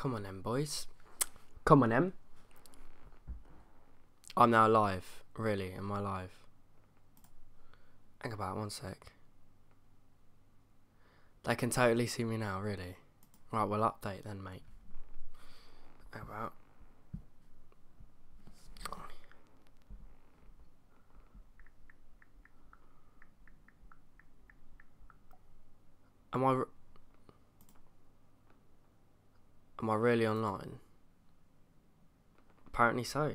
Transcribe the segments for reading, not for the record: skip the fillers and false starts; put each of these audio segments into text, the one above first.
Come on then, boys. Come on then. I'm now live. Really, am I live? Hang about 1 sec. They can totally see me now, really. Right, we'll update then, mate. Hang about. Am I really online? Apparently so.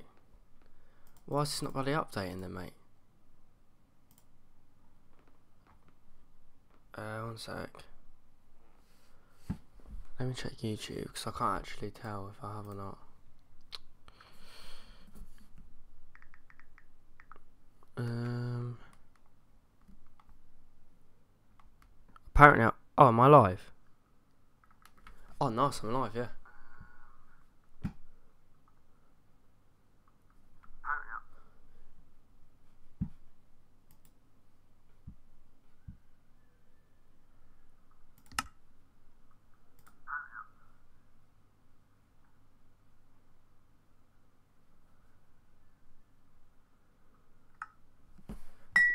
Why is this not bloody updating then, mate? 1 sec. Let me check YouTube, because I can't actually tell if I have or not. Apparently, oh, am I live? Oh, nice, I'm live, yeah.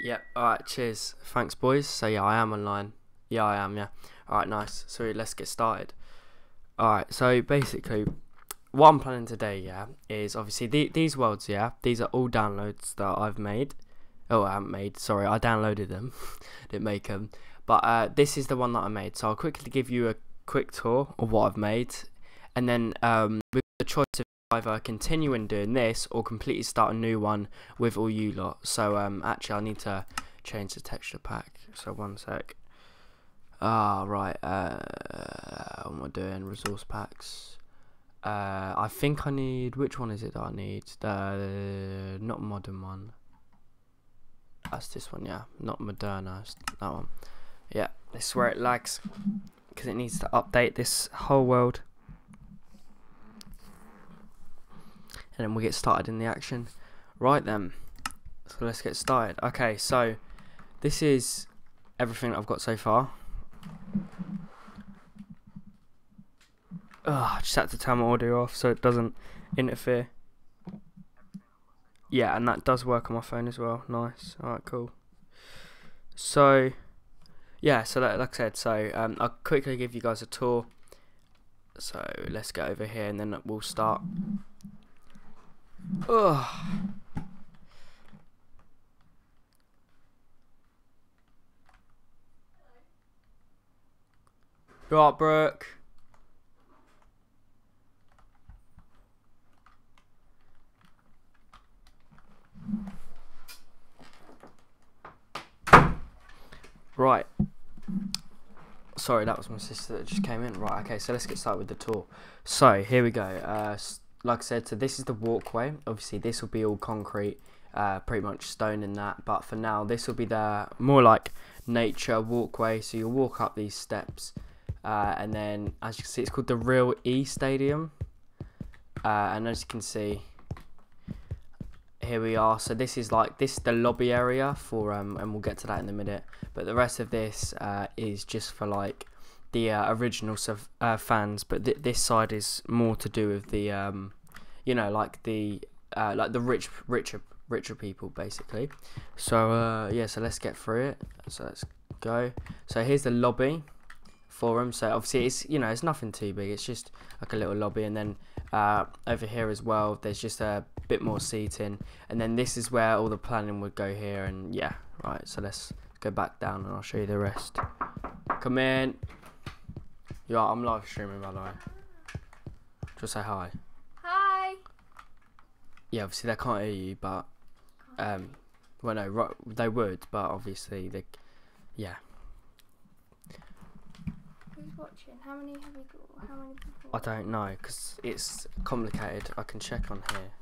Yep, alright, cheers. Thanks, boys. So, yeah, I am online. Yeah, I am, yeah. Alright, nice. So, let's get started. Alright, so basically, what I'm planning today, yeah, is obviously these worlds, yeah, these are all downloads that I've made. Oh, I haven't made, sorry, I downloaded them. Didn't make them. But this is the one that I made. So, I'll quickly give you a quick tour of what I've made. And then with the choice of either continuing doing this or completely start a new one with all you lot. So actually I need to change the texture pack, so 1 sec. Right, what am I doing? Resource packs. I think I need, which one is it that I need? The not modern one. That's this one, yeah. Not Moderna, it's that one. Yeah, this is where it lags because it needs to update this whole world. And then we'll get started in the action. Right then, so let's get started. Okay, so this is everything that I've got so far. I just had to turn my audio off so it doesn't interfere. Yeah, and that does work on my phone as well. Nice. Alright, cool. So, yeah, so like I said, so I'll quickly give you guys a tour. So let's get over here and then we'll start. Ugh. Right, Brooke. Right. Sorry, that was my sister that just came in. Right, okay, so let's get started with the tour. So, here we go. Like I said, so this is the walkway. Obviously, this will be all concrete, pretty much stone in that. But for now, this will be the more like nature walkway. So you'll walk up these steps. And then, as you can see, it's called the Real E Stadium. And as you can see, here we are. So this is the lobby area for and we'll get to that in a minute. But the rest of this is just for like the original fans. But this side is more to do with the you know, like the richer people basically. So yeah, so let's get through it. So let's go. So here's the lobby for them. So obviously it's, you know, it's nothing too big. It's just like a little lobby, and then over here as well there's just a bit more seating, and then this is where all the planning would go here. And yeah, right, so let's go back down and I'll show you the rest. Come in. Yeah, I'm live streaming, by the way. Just say hi. Hi. Yeah, obviously they can't hear you, but well, no, right, they would, but obviously they, yeah. Who's watching? How many have we got? How many people? I don't know, because it's complicated. I can check on here.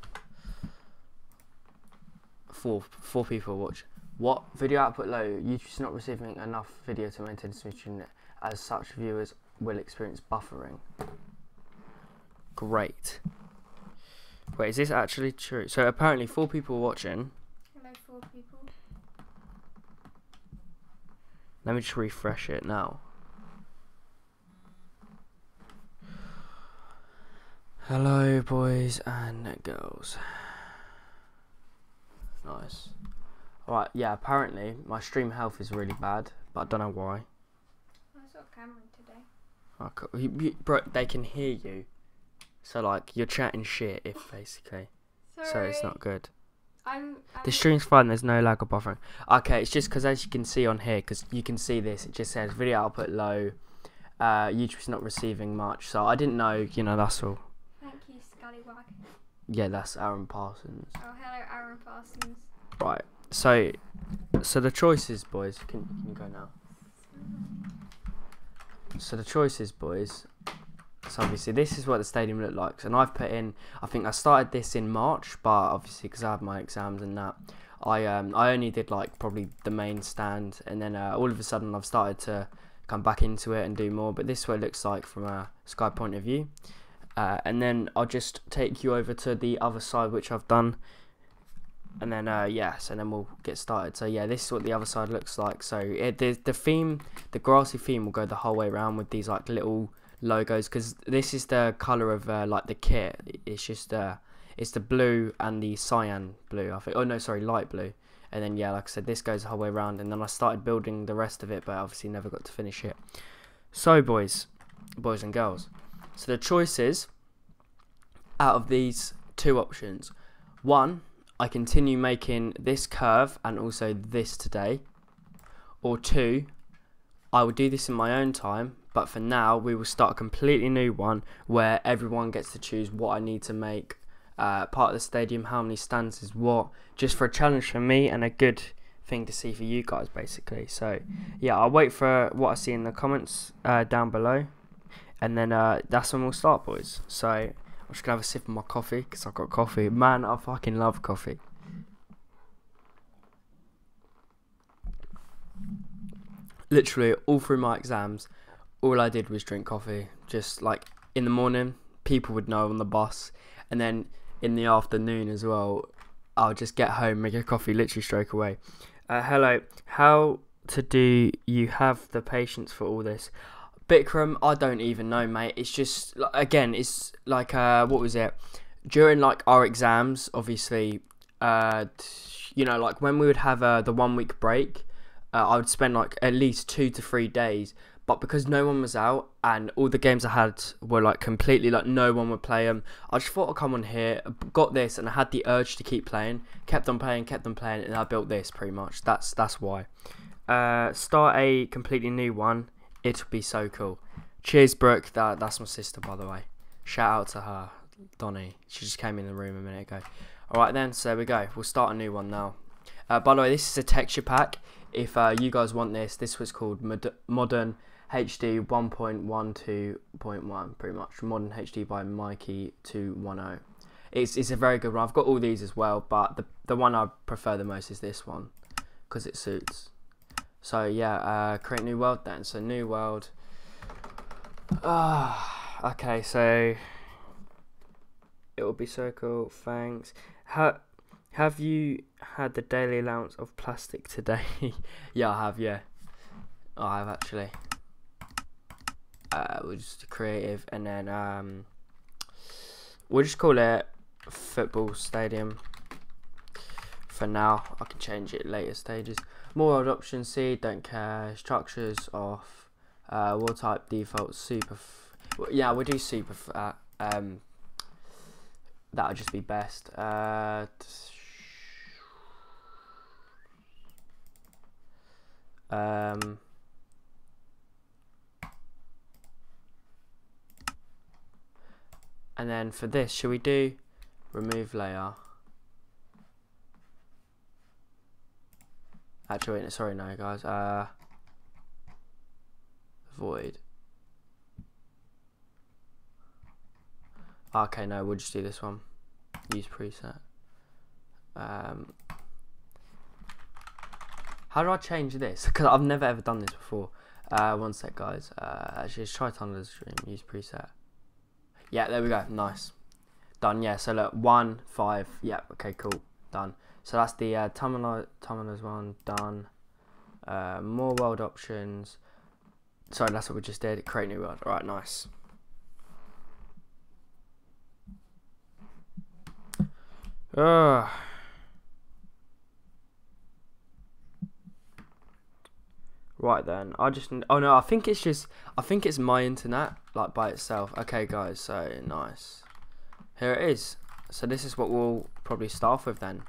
Four people watch. What? Video output low. YouTube's not receiving enough video to maintain switching. As such, viewers will experience buffering. Great. Wait, is this actually true? So apparently 4 people watching. Hello, 4 people. Let me just refresh it now. Hello, boys and girls. Nice. Alright, yeah, apparently my stream health is really bad, but I don't know why. I saw Cameron today. Oh, cool. Bro, they can hear you. So, like, you're chatting shit, if basically. Sorry. So it's not good. I'm The stream's fine, there's no lag or buffering. Okay, it's just because as you can see on here, because you can see this, it just says video output low, YouTube's not receiving much. So I didn't know, that's all. Thank you, Scallywag. Yeah, that's Aaron Parsons. Oh, hello, Aaron Parsons. Right, so the choices, boys, can you go now? So the choices, boys, so obviously this is what the stadium looked like. And I've put in, I think I started this in March, but obviously because I had my exams and that, I only did like probably the main stand, and then all of a sudden I've started to come back into it and do more. But this is what it looks like from a Sky point of view. And then I'll just take you over to the other side, which I've done. And then so then we'll get started. So yeah, this is what the other side looks like. So the theme, the grassy theme, will go the whole way around with these like little logos, because this is the color of like the kit. It's just it's the blue and the cyan blue, I think. Oh no, sorry, light blue. And then yeah, like I said, this goes the whole way around. And then I started building the rest of it, but obviously never got to finish it. So boys and girls, so the choices out of these two options: one, I continue making this curve and also this today, or two, I will do this in my own time, but for now we will start a completely new one where everyone gets to choose what I need to make part of the stadium, how many stands is what, just for a challenge for me and a good thing to see for you guys basically. So yeah, I'll wait for what I see in the comments down below, and then that's when we'll start, boys. So I'm just gonna have a sip of my coffee because I've got coffee. Man, I fucking love coffee. Literally all through my exams, all I did was drink coffee. Just like in the morning, people would know on the bus, and then in the afternoon as well, I'll just get home, make a coffee literally straight away. Hello, how do you have the patience for all this? Bikram, I don't even know, mate. It's just, again, it's like, what was it? During, like, our exams, obviously, like, when we would have the 1 week break, I would spend, like, at least 2 to 3 days. But because no one was out, and all the games I had were, like, completely, like, no one would play them, I just thought I'd come on here, got this, and I had the urge to keep playing. Kept on playing, and I built this, pretty much. That's why. Start a completely new one. It'll be so cool. Cheers, Brooke. That's my sister, by the way. Shout out to her, Donnie. She just came in the room a minute ago. Alright then, so there we go. We'll start a new one now. By the way, this is a texture pack. If you guys want this was called Modern HD 1.12.1, pretty much. Modern HD by Mikey210. It's a very good one. I've got all these as well, but the one I prefer the most is this one, because it suits. So yeah, create new world then. So new world. Okay, so it will be so cool. Thanks. Have you had the daily allowance of plastic today? Yeah, I have. Yeah, I have actually. We'll just creative, and then we'll just call it football stadium. For now, I can change it later stages. More world options, C, don't care. Structures off. World type default super. Yeah, we'll do super for that. That'll just be best. And then for this, should we do remove layer? Actually, sorry, no, guys. Void. Okay, no, we'll just do this one. Use preset. How do I change this? Because I've never ever done this before. One sec, guys. Actually, let's try it under the stream. Use preset. Yeah, there we go. Nice. Done. Yeah. So look, 1, 5. Yeah. Okay. Cool. Done. So that's the Tumblr's one. Done. More world options. Sorry, that's what we just did. Create new world. Alright, nice. Ugh. Right then, oh no, I think it's my internet, like by itself. Okay guys, so nice. Here it is. So this is what we'll probably start off with then.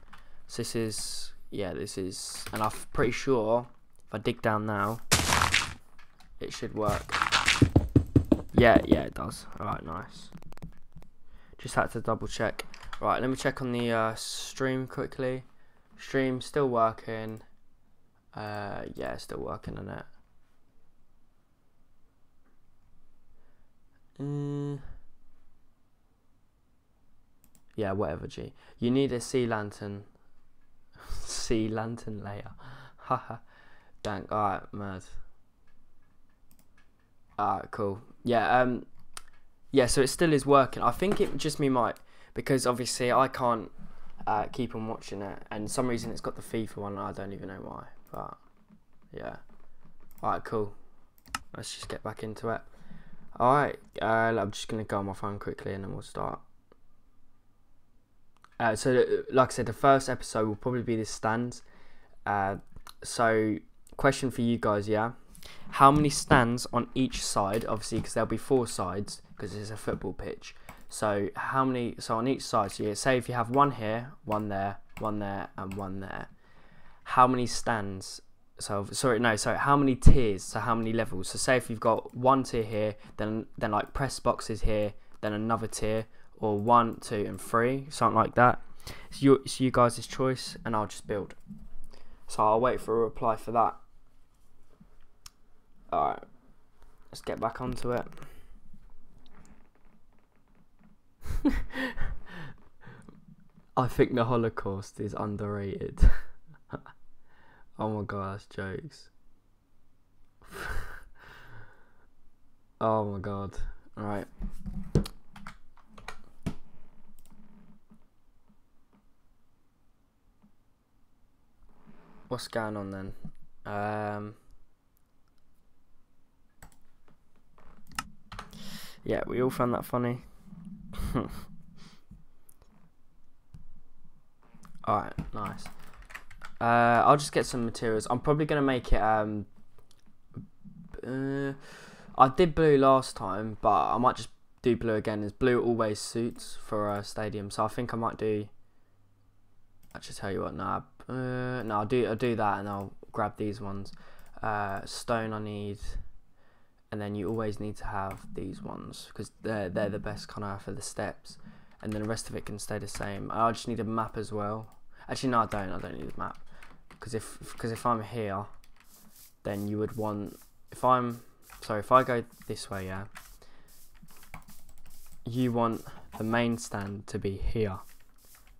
So this is, and I'm pretty sure if I dig down now, it should work. Yeah, it does. Alright, nice. Just had to double check. Right, let me check on the stream quickly. Stream still working. Yeah, still working on it. Yeah, whatever, G. You need a sea lantern. Sea lantern layer. Haha. Dang. Alright, mad. Alright, cool. Yeah, yeah, so it still is working. I think it just might, because obviously I can't keep on watching it, and some reason it's got the FIFA one, I don't even know why, but yeah. Alright, cool. Let's just get back into it. Alright, I'm just going to go on my phone quickly and then we'll start. So, like I said, the first episode will probably be the stands. So, question for you guys, yeah? How many stands on each side? Obviously, because there'll be 4 sides, because it's a football pitch. So, how many? So, on each side, so say if you have one here, one there, and one there. How many stands? So, how many tiers? So, how many levels? So, say if you've got one tier here, then like press boxes here, then another tier, or 1, 2, and 3, something like that. It's you guys' choice, and I'll just build. So I'll wait for a reply for that. Alright, let's get back onto it. I think the Holocaust is underrated. Oh my god, that's jokes. Oh my god. Alright. What's going on then? Yeah, we all found that funny. Alright, nice. I'll just get some materials. I'm probably gonna make it I did blue last time, but I might just do blue again, as blue always suits for a stadium. So I think I might do, actually tell you what, no, I'll do that, and I'll grab these ones. Stone I need, and then you always need to have these ones, because they're the best kind of for the steps, and then the rest of it can stay the same. I just need a map as well. Actually no, I don't need a map, because if I'm here, then you would want, if I go this way, yeah, you want the main stand to be here.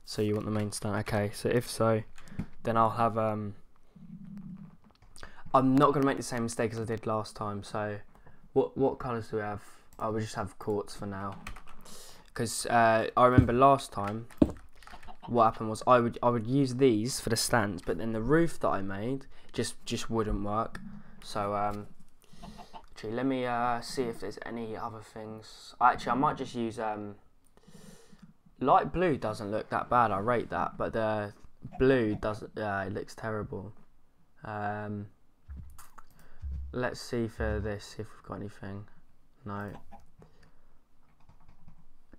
So you want the main stand, okay, so if so, then I'll have, I'm not going to make the same mistake as I did last time, so what colours do we have? I will just have quartz for now, because I remember last time, what happened was I would use these for the stands, but then the roof that I made just wouldn't work, so actually let me see if there's any other things. Actually I might just use, light blue doesn't look that bad, I rate that, but the blue doesn't, it looks terrible. Let's see for this if we've got anything. No,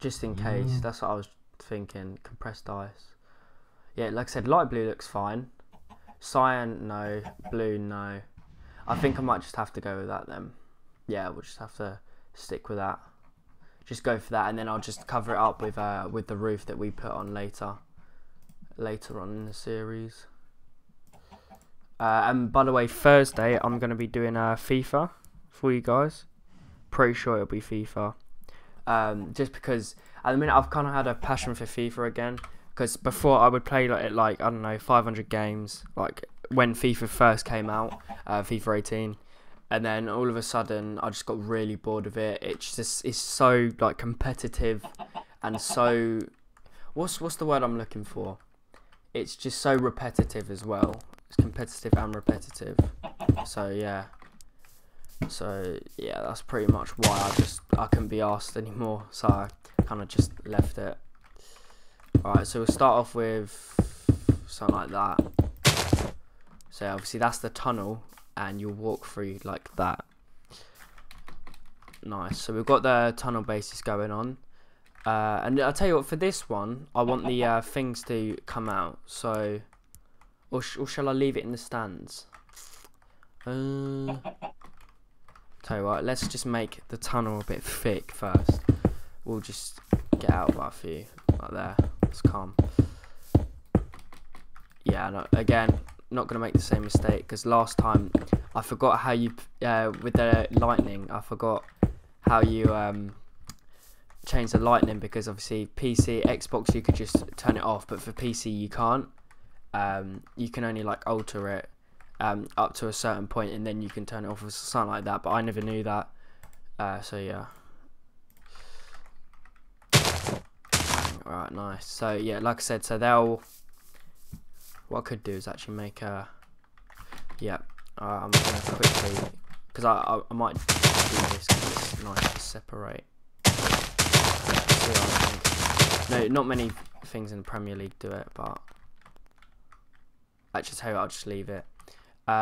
just in case, that's what I was thinking. Compressed ice, yeah, like I said, light blue looks fine. Cyan, no. Blue, no. I think I might just have to go with that then. Yeah, we'll just have to stick with that. Just go for that, and then I'll just cover it up with the roof that we put on later on in the series. And by the way, Thursday I'm going to be doing FIFA for you guys. Pretty sure it'll be FIFA. Just because at the minute I've kind of had a passion for FIFA again. Because before I would play like I don't know, 500 games, like when FIFA first came out, FIFA 18. And then all of a sudden, I just got really bored of it. It's so like competitive, and so what's the word I'm looking for? It's just so repetitive as well. It's competitive and repetitive. So yeah. That's pretty much why I couldn't be asked anymore. So I kind of just left it. Alright, so we'll start off with something like that. So obviously that's the tunnel, and you'll walk through like that. Nice. So we've got the tunnel bases going on. And I'll tell you what, for this one, I want the things to come out. So, or shall I leave it in the stands? Tell you what, let's just make the tunnel a bit thick first. We'll just get out by a few, like there. It's calm. Yeah, no, again, not going to make the same mistake, because last time I forgot how you, with the lightning, I forgot how you change the lightning, because obviously PC, Xbox, you could just turn it off, but for PC you can't. You can only like alter it up to a certain point, and then you can turn it off or something like that, but I never knew that. So yeah. Alright, nice. So yeah, like I said, so they'll, what I could do is actually make a, yeah, I'm gonna quickly, because I might do this because it's nice to separate. No, not many things in the Premier League do it, but actually tell you what, I'll just leave it. So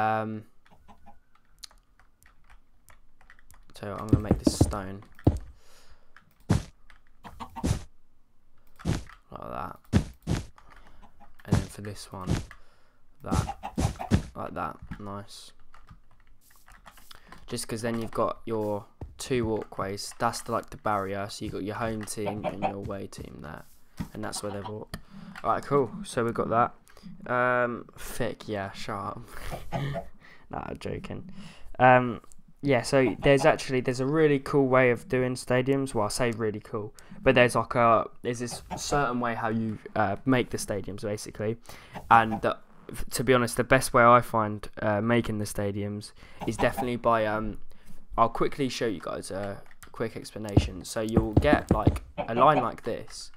I'm gonna make this stone like that, and then for this one, that, like that. Nice. Just because then you've got your two walkways. That's like the barrier. So you got your home team and your away team there, and that's where they walk. Alright, cool. So we've got that. Thick, yeah, shut up. Nah, I'm joking. Yeah, so there's a really cool way of doing stadiums. Well, I say really cool, but there's this certain way how you make the stadiums basically, and to be honest, the best way I find making the stadiums is definitely by I'll quickly show you guys a quick explanation. So you'll get like a line like this,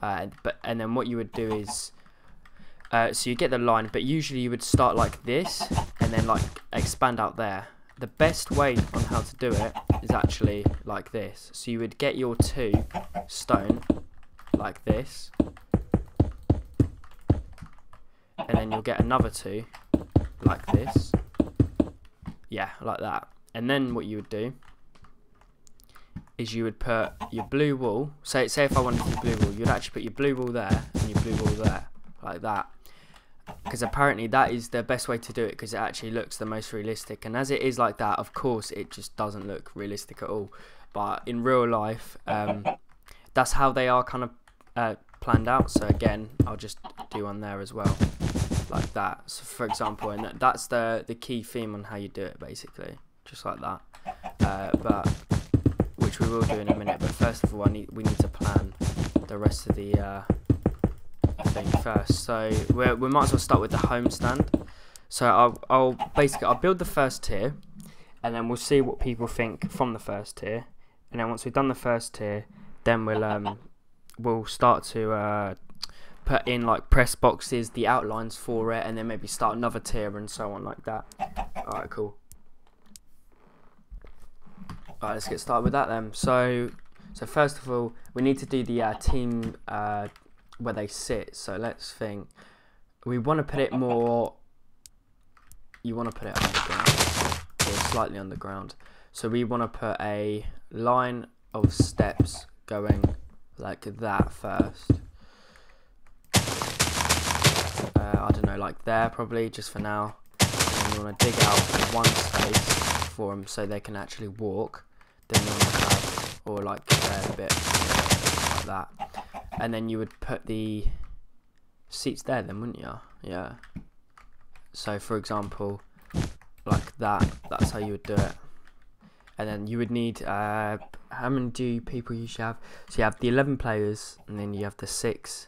and then what you would do is, so you get the line, but usually you would start like this and then like expand out there. The best way on how to do it is actually like this. So you would get your two stone like this, and then you'll get another two like this. Yeah, like that. And then what you would do is you would put your blue wall. Say if I wanted your blue wall, you'd actually put your blue wall there and your blue wall there, like that. Because apparently that is the best way to do it, because it actually looks the most realistic. And as it is like that, of course, it just doesn't look realistic at all. But in real life, that's how they are kind of planned out. So again, I'll just do one there as well, like that. So for example, and that's the key theme on how you do it, basically, just like that. But which we will do in a minute. But first of all, we need to plan the rest of the thing first. So we might as well start with the home stand. So I'll build the first tier, and then we'll see what people think from the first tier. And then once we've done the first tier, then we'll start to put in like press boxes, the outlines for it, and then maybe start another tier and so on like that. Alright, cool. Alright, let's get started with that then. So first of all, we need to do the team where they sit. So let's think. We want to put it more. You want to put it underground, or slightly underground. So we want to put a line of steps going like that first. I don't know, like there probably, just for now. And you want to dig out one space for them so they can actually walk. Then you want to have, or like there a bit like that. And then you would put the seats there then, wouldn't you? Yeah. So for example, like that, that's how you would do it. And then you would need, how many do people usually have? So you have the 11 players, and then you have the 6.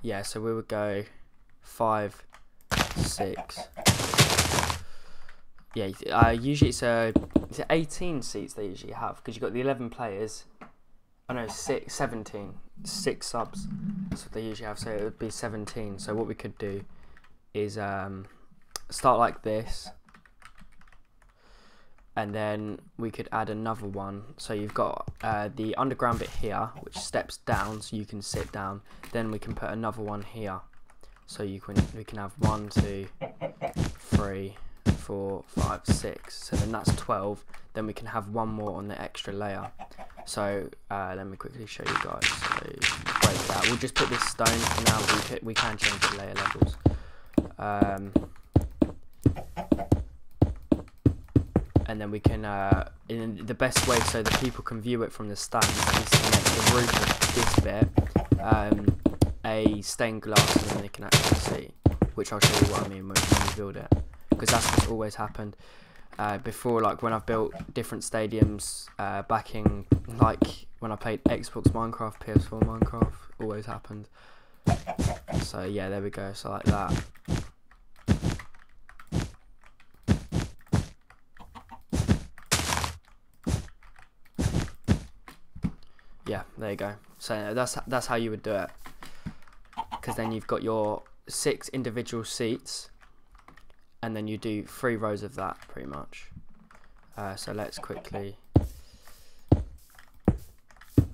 Yeah, so we would go 5, 6. Yeah, usually it's 18 seats they usually have, because you've got the 11 players. Oh no, 17. 6 subs. That's what they usually have, so it would be 17. So what we could do is start like this. and then we could add another one. So you've got the underground bit here, which steps down so you can sit down. Then we can put another one here, so we can have 1, 2, 3, 4, 5, 6. So then that's 12. Then we can have one more on the extra layer. So let me quickly show you guys. So break that. We'll just put this stone for now. We can change the layer levels. And then we can, in the best way so that people can view it from the stands, is to make the roof of this bit a stained glass, and then they can actually see. Which I'll show you what I mean when we build it, because that's what's always happened. Before, like when I've built different stadiums, back in like when I played Xbox Minecraft, PS4 Minecraft, always happened. So yeah, there we go. So like that. Yeah, there you go. So that's how you would do it. Because then you've got your 6 individual seats, and then you do 3 rows of that pretty much. So let's quickly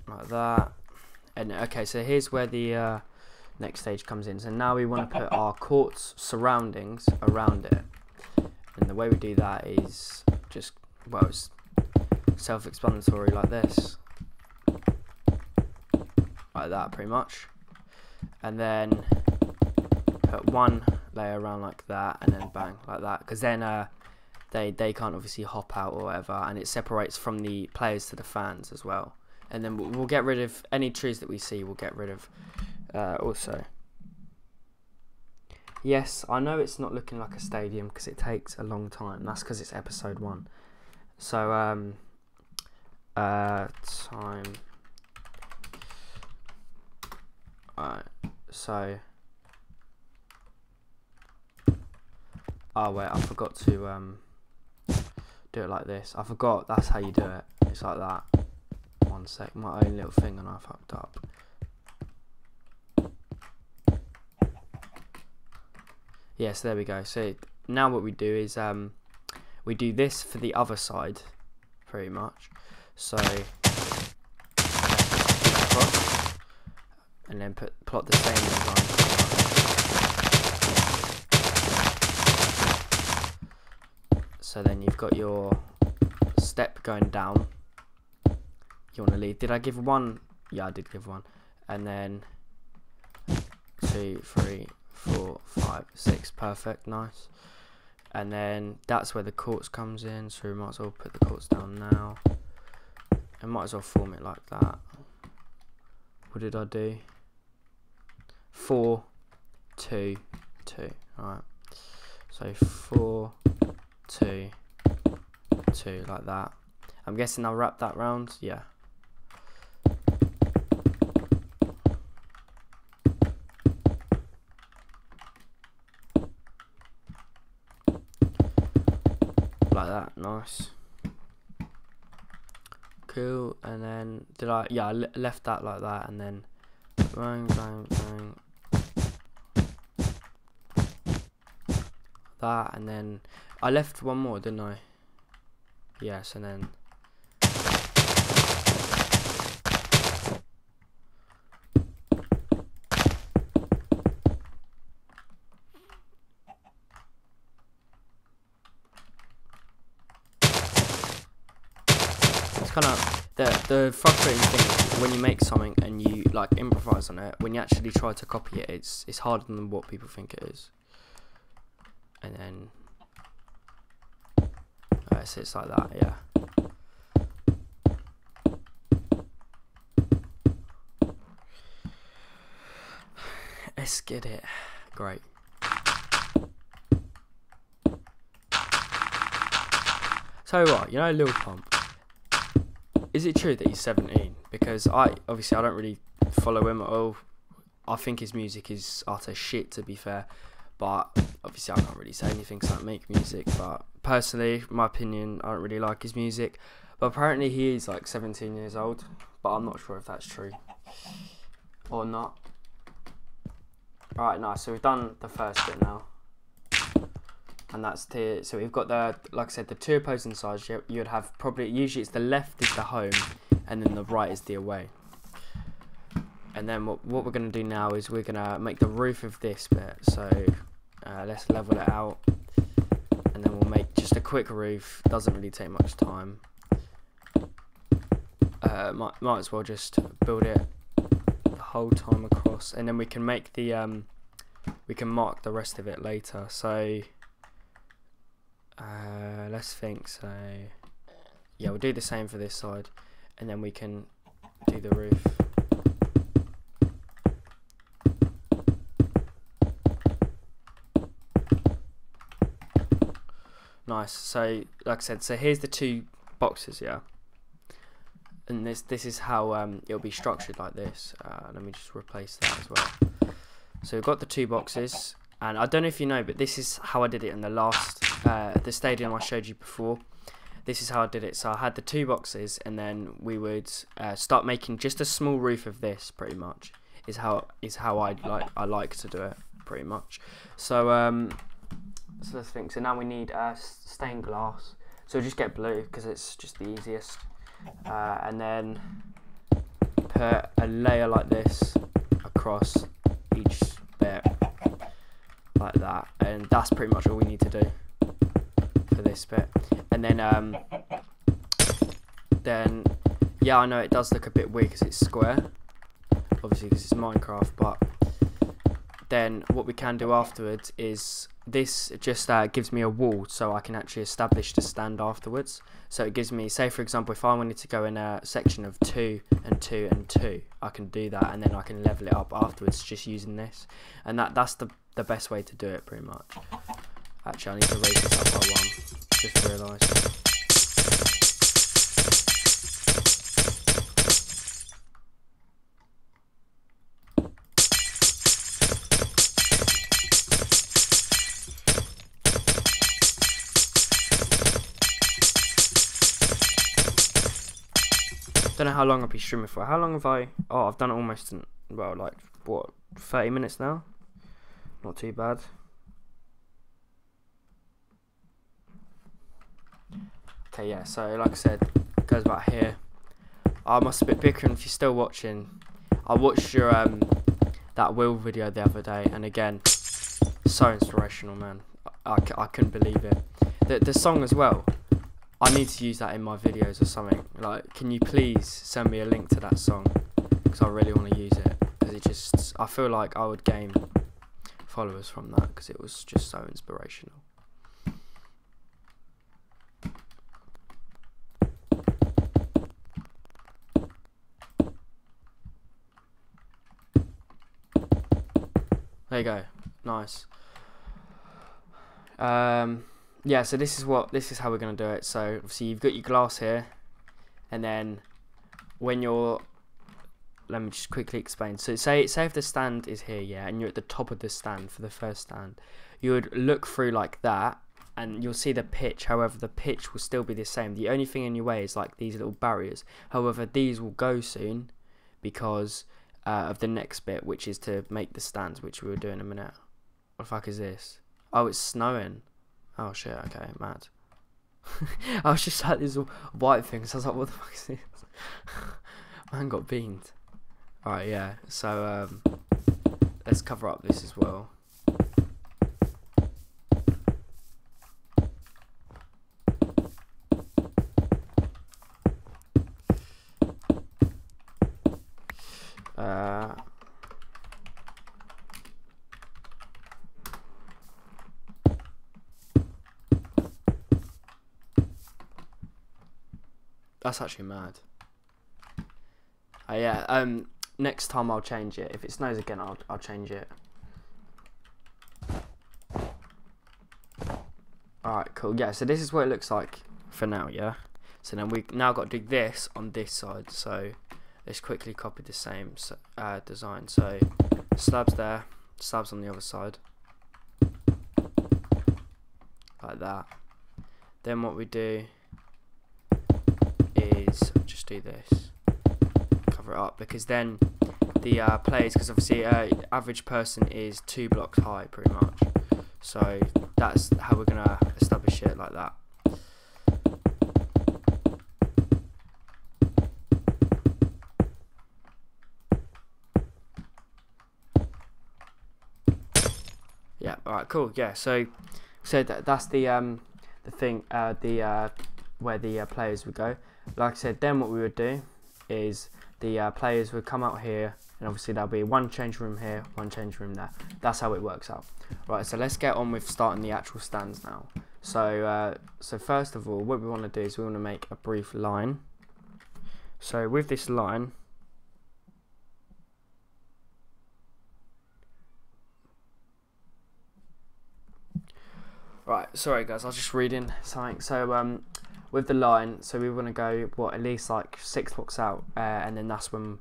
like that. And okay, so here's where the next stage comes in. So now we want to put our court's surroundings around it, and the way we do that is just, well, it's self-explanatory, like this, like that pretty much, and then put one layer around like that, and then bang like that, because then they can't obviously hop out or whatever, and it separates from the players to the fans as well. And then we'll get rid of any trees that we see. We'll get rid of also. Yes, I know it's not looking like a stadium because it takes a long time. That's because it's episode 1. So time. Alright, so oh wait, I forgot to do it like this. I forgot that's how you do it. It's like that. One sec, my own little thing, and I fucked up. Yes, there we go. So now what we do is we do this for the other side, pretty much. So across, and then plot the same line. So then you've got your step going down. You want to leave. Did I give 1? Yeah, I did give 1. And then 2, 3, 4, 5, 6. Perfect, nice. And then that's where the courts comes in. So we might as well put the courts down now. I might as well form it like that. What did I do? 4, 2, 2. Alright. So 4, 2, 2, like that. I'm guessing I'll wrap that round. Yeah. Like that, nice. Cool. And then did I? Yeah, I left that like that, and then bang, bang, bang. That, and then I left one more, didn't I? Yes, and then it's kind of the frustrating thing is when you make something and you like improvise on it. When you actually try to copy it, it's harder than what people think it is. And then so it's like that, yeah. Let's get it. Great. So what, you know Lil Pump? Is it true that he's 17? Because I don't really follow him at all. I think his music is utter shit, to be fair. But obviously I can't really say anything because I don't make music. But personally, my opinion, I don't really like his music. But apparently he is like 17 years old. But I'm not sure if that's true or not. Alright, nice. So we've done the first bit now. and that's the, so we've got the, like I said, the two opposing sides. You'd have probably, usually it's the left is the home and then the right is the away. And then what we're going to do now is we're going to make the roof of this bit. So let's level it out, and then we'll make just a quick roof. Doesn't really take much time. Might as well just build it the whole time across, and then we can make the we can mark the rest of it later. So let's think. So yeah, we'll do the same for this side, and then we can do the roof. Nice. So like I said, so here's the two boxes, yeah, and this is how it'll be structured like this. Let me just replace that as well. So we've got the two boxes, and I don't know if you know, but this is how I did it in the last the stadium I showed you before. This is how I did it. So I had the two boxes, and then we would start making just a small roof of this. Pretty much is how I like to do it. Pretty much. So so let's think. So now we need stained glass. So just get blue because it's just the easiest. And then put a layer like this across each bit, like that. And that's pretty much all we need to do for this bit. And then yeah, I know it does look a bit weird because it's square, obviously because it's Minecraft, but then what we can do afterwards is this just gives me a wall, so I can actually establish the stand afterwards. So it gives me, say for example, if I wanted to go in a section of 2 and 2 and 2, I can do that, and then I can level it up afterwards just using this. And that's the best way to do it, pretty much. Actually, I need to raise this up by 1. Just realised. Don't know how long I'll be streaming for. How long have I? Oh, I've done it almost in, well, like what, 30 minutes now. Not too bad. Okay, yeah. So like I said, it goes about here. I must have been bickering if you're still watching. I watched your that Will video the other day, and again, so inspirational, man. I couldn't believe it. The song as well. I need to use that in my videos or something. Like, can you please send me a link to that song? Because I really want to use it. Because it just, I feel like I would gain followers from that because it was just so inspirational. There you go. Nice. Yeah, so this is how we're gonna do it. So obviously you've got your glass here, and then when you're, let me just quickly explain. So say if the stand is here, yeah, and you're at the top of the stand for the first stand, you would look through like that, and you'll see the pitch. However, the pitch will still be the same. The only thing in your way is like these little barriers. However, these will go soon because of the next bit, which is to make the stands, which we will do in a minute. What the fuck is this? Oh, it's snowing. Oh shit, okay, mad. I was just like these white things, I was like, what the fuck is this? Man got beamed. Alright, yeah, so let's cover up this as well. That's actually mad. Yeah. Next time I'll change it. If it snows again, I'll change it. Alright, cool. Yeah. So this is what it looks like for now. Yeah. So then we now got to do this on this side. So let's quickly copy the same design. So slabs there, slabs on the other side, like that. Then what we do is just do this, cover it up, because then the players, because obviously average person is 2 blocks high pretty much, So that's how we're gonna establish it like that. Yeah. All right. Cool. Yeah. So that's the thing. Where the players would go. Like I said, then what we would do is the players would come out here, and obviously there'll be one change room here, one change room there. That's how it works out. Right, so let's get on with starting the actual stands now. So first of all, what we want to do is we want to make a brief line. So with this line, right, sorry guys, I was just reading something. So with the line, so we want to go at least like 6 blocks out, and then that's when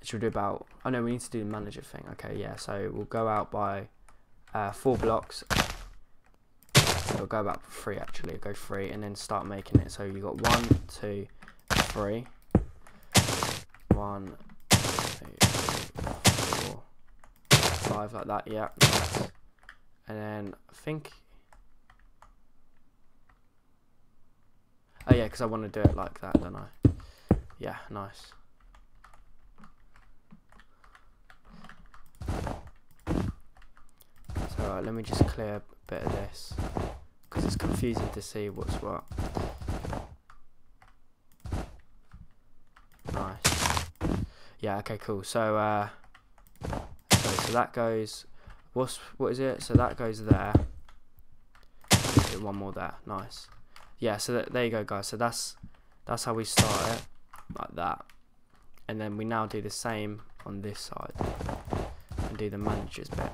it should do about. Oh no, we need to do the manager thing. Okay, yeah. So we'll go out by 4 blocks. We'll go about 3 actually. Go 3 and then start making it. So you got 1, 2, 3. 1, 2, 3, 4, 5 like that. Yeah. Nice. And then I think. Oh yeah, because I want to do it like that, don't I? Yeah, nice. So let me just clear a bit of this, because it's confusing to see what's what. Nice. Yeah, okay, cool. So so that goes, what is it? So that goes there. Do one more there. Nice. Yeah, so there you go, guys. So that's how we start it, like that. And then we now do the same on this side and do the managers bit.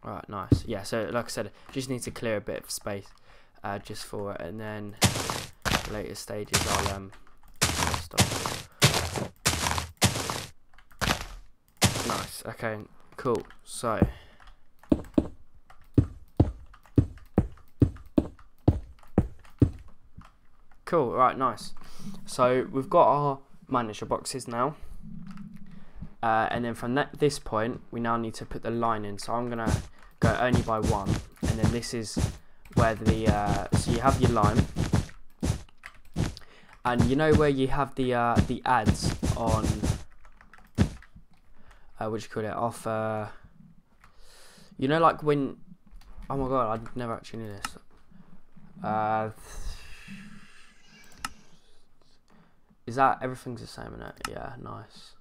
Right, nice. Yeah, so like I said, just need to clear a bit of space just for it, and then the later stages I'll stop. Nice. Okay, cool. So cool. Right, nice. So we've got our manager boxes now. And then from this point, we now need to put the line in. So I'm going to go only by 1. And then this is where so you have your line. And you know where you have the ads on, what do you call it, off, you know, like when, oh my god, I never actually knew this. Is that, everything's the same in it? Yeah, nice.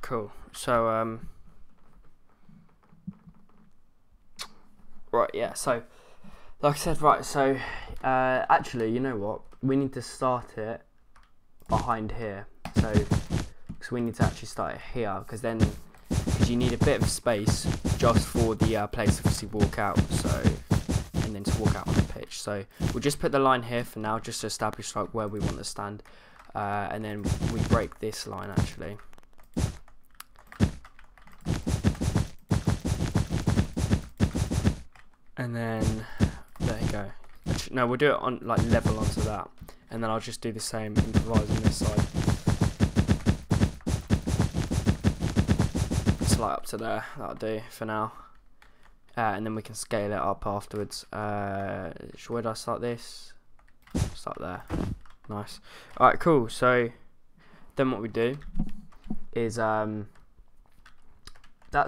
Cool. So right, yeah, so like I said, right, so actually, you know what, we need to start it behind here. So because we need to actually start it here, because you need a bit of space just for the players to obviously walk out, so, and then to walk out on the pitch. So we'll just put the line here for now, just to establish like where we want to stand, and then we break this line actually. And then there you go. No, we'll do it on like level onto that, and then I'll just do the same, improvise on this side. Slide up to there. That'll do for now. And then we can scale it up afterwards. Where do I start this? Start there. Nice. All right, cool. So then what we do is that's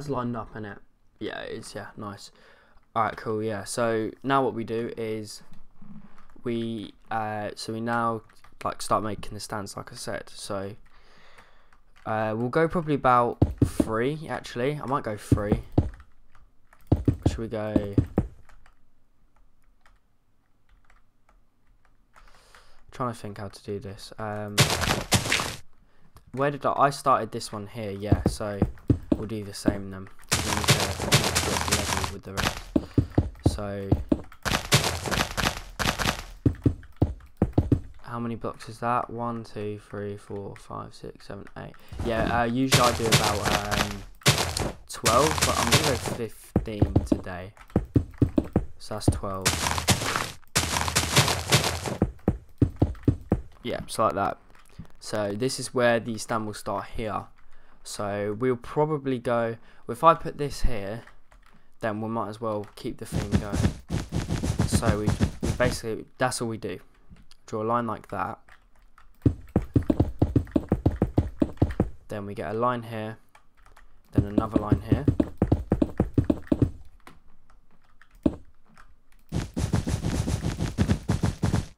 lined up, innit? Yeah, it is. Yeah, nice. Alright, cool, yeah. So now what we do is we now like start making the stands, like I said. So we'll go probably about 3 actually. I might go 3. Should we go? Trying to think how to do this. where did I started this one here, yeah, so we'll do the same then. We need to make sure it's level with the rest. So how many blocks is that? 1, 2, 3, 4, 5, 6, 7, 8. Yeah, usually I do about 12, but I'm gonna go 15 today. So that's 12. Yeah, so like that. So this is where the stand will start here. So we'll probably go, if I put this here, then we might as well keep the thing going. So we basically, that's all we do. Draw a line like that. Then we get a line here, then another line here.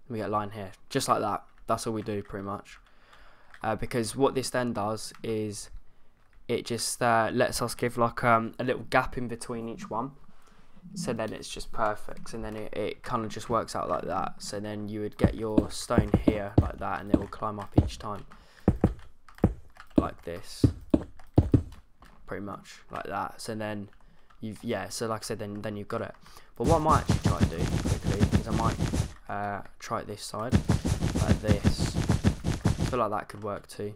We get a line here, just like that. That's all we do pretty much. Because what this then does is it just lets us give like a little gap in between each one. So then it's just perfect, and then it kind of just works out like that. So then you would get your stone here like that, and it will climb up each time like this, pretty much like that. So then so like I said, then you've got it. But what I might actually try to do quickly is I might try it this side like this. I feel like that could work too.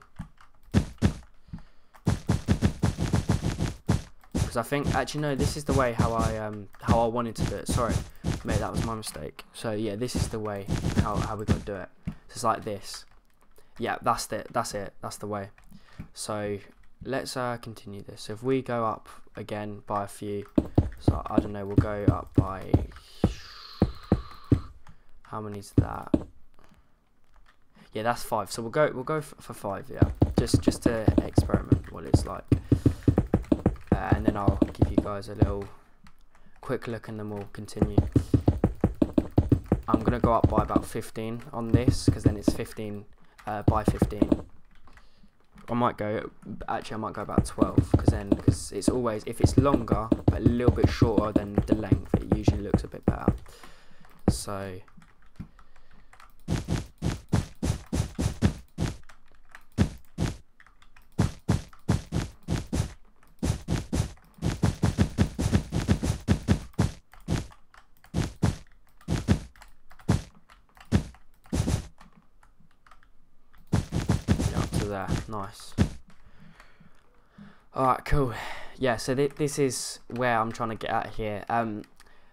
I think actually no, this is the way how I wanted to do it. Sorry, mate, that was my mistake. So yeah, this is the way how we got to do it. So it's like this. Yeah, that's the way. So let's continue this. So if we go up again by a few, so I don't know, we'll go up by, how many is that? Yeah, that's 5. So we'll go for 5. Yeah, just to experiment what it's like. And then I'll give you guys a little quick look, and then we'll continue. I'm going to go up by about 15 on this, because then it's 15 by 15. I might go about 12, because it's always, if it's longer but a little bit shorter than the length, it usually looks a bit better. So there, nice. Alright, cool. Yeah, so this is where I'm trying to get at here.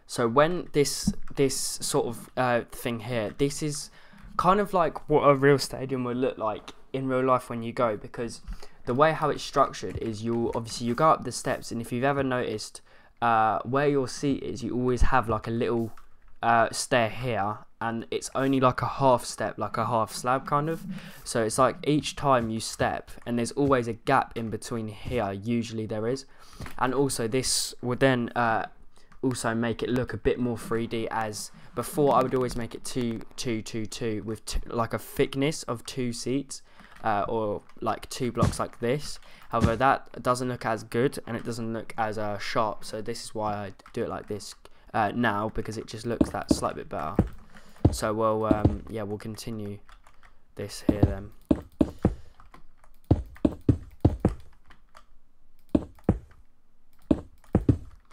So when this sort of thing here, this is kind of like what a real stadium would look like in real life when you go, because the way how it's structured is you go up the steps, and if you've ever noticed where your seat is, you always have like a little stair here, and it's only like a half step, like a half slab kind of. So it's like each time you step, and there's always a gap in between here, usually there is. And also this would then also make it look a bit more 3D, as before I would always make it 2 with like a thickness of 2 seats, or like 2 blocks like this. However, that doesn't look as good, and it doesn't look as sharp, so this is why I do it like this now, because it just looks that slight bit better. So we'll continue this here then.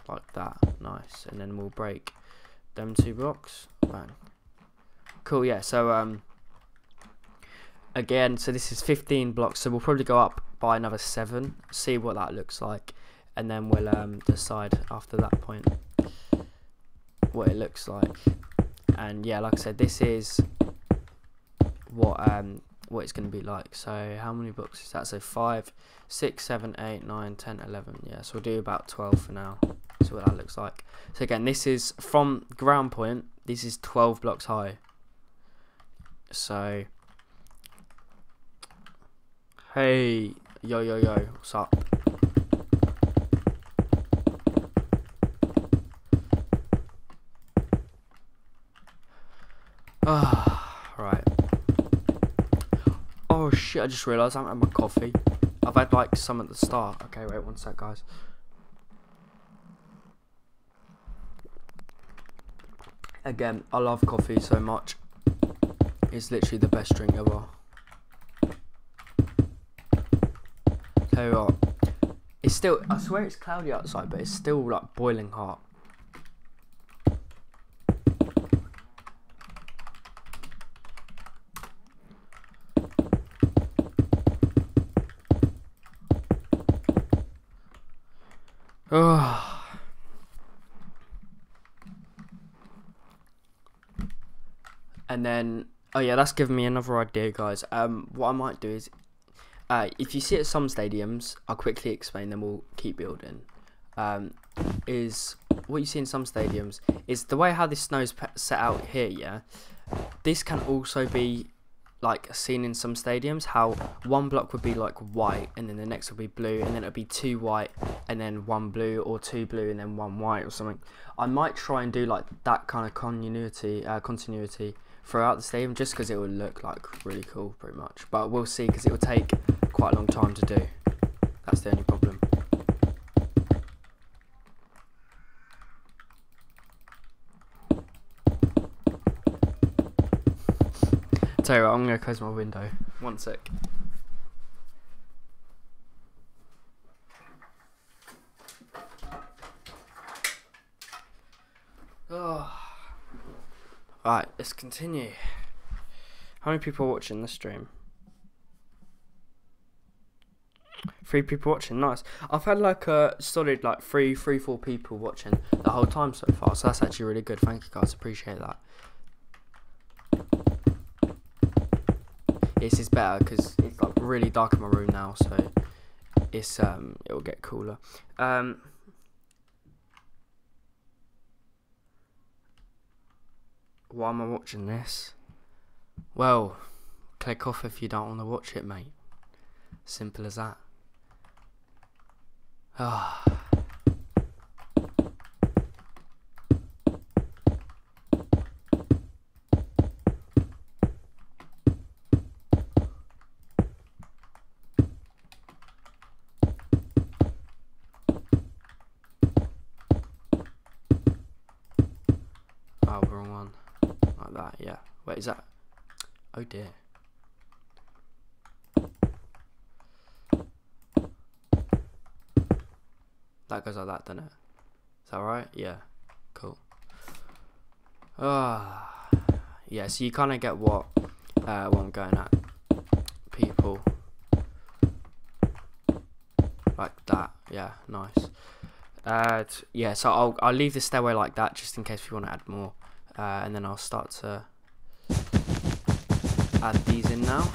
Like that, nice. And then we'll break them 2 blocks. Bang. Cool, yeah, so again, so this is 15 blocks, so we'll probably go up by another 7, see what that looks like, and then we'll decide after that point what it looks like. And yeah, like I said, this is what it's going to be like. So how many blocks is that? So 5, 6, 7, 8, 9, 10, 11. Yeah, so we'll do about 12 for now. See what that looks like. So again, this is from ground point, this is 12 blocks high. So hey, yo, what's up? Right. Oh shit, I just realised I haven't had my coffee. I've had like some at the start. Okay, wait one sec, guys. Again, I love coffee so much. It's literally the best drink ever. tell you what, it's still, I swear it's cloudy outside, but it's still like boiling hot. Oh. And then, oh yeah, that's given me another idea, guys. What I might do is, if you see at some stadiums, I'll quickly explain, then we'll keep building. Is what you see in some stadiums is the way how this snow's set out here. Yeah, this can also be like seen in some stadiums. How one block would be like white, and then the next would be blue, and then it'll be two white, and then one blue, or two blue, and then one white, or something. I might try and do like that kind of continuity throughout the stadium, just because it would look like really cool, pretty much. But we'll see, because it will take quite a long time to do. That's the only problem. Tell you what, I'm gonna close my window. One sec. Oh. Right, let's continue. How many people are watching this stream? 3 people watching, nice. I've had like a solid like 4 people watching the whole time so far, so that's actually really good. Thank you guys, appreciate that. This is better because it's like really dark in my room now, so it's it'll get cooler. Why am I watching this? Well, click off if you don't want to watch it, mate. Simple as that. Ah. Oh, wrong one. Like that, yeah. Wait, is that? Oh dear. That goes like that, doesn't it? Is that right? Yeah. Cool. Ah, yeah. So you kind of get what I'm going at. People like that. Yeah, nice. Yeah. So I'll leave the stairway like that, just in case we want to add more, and then I'll start to add these in now.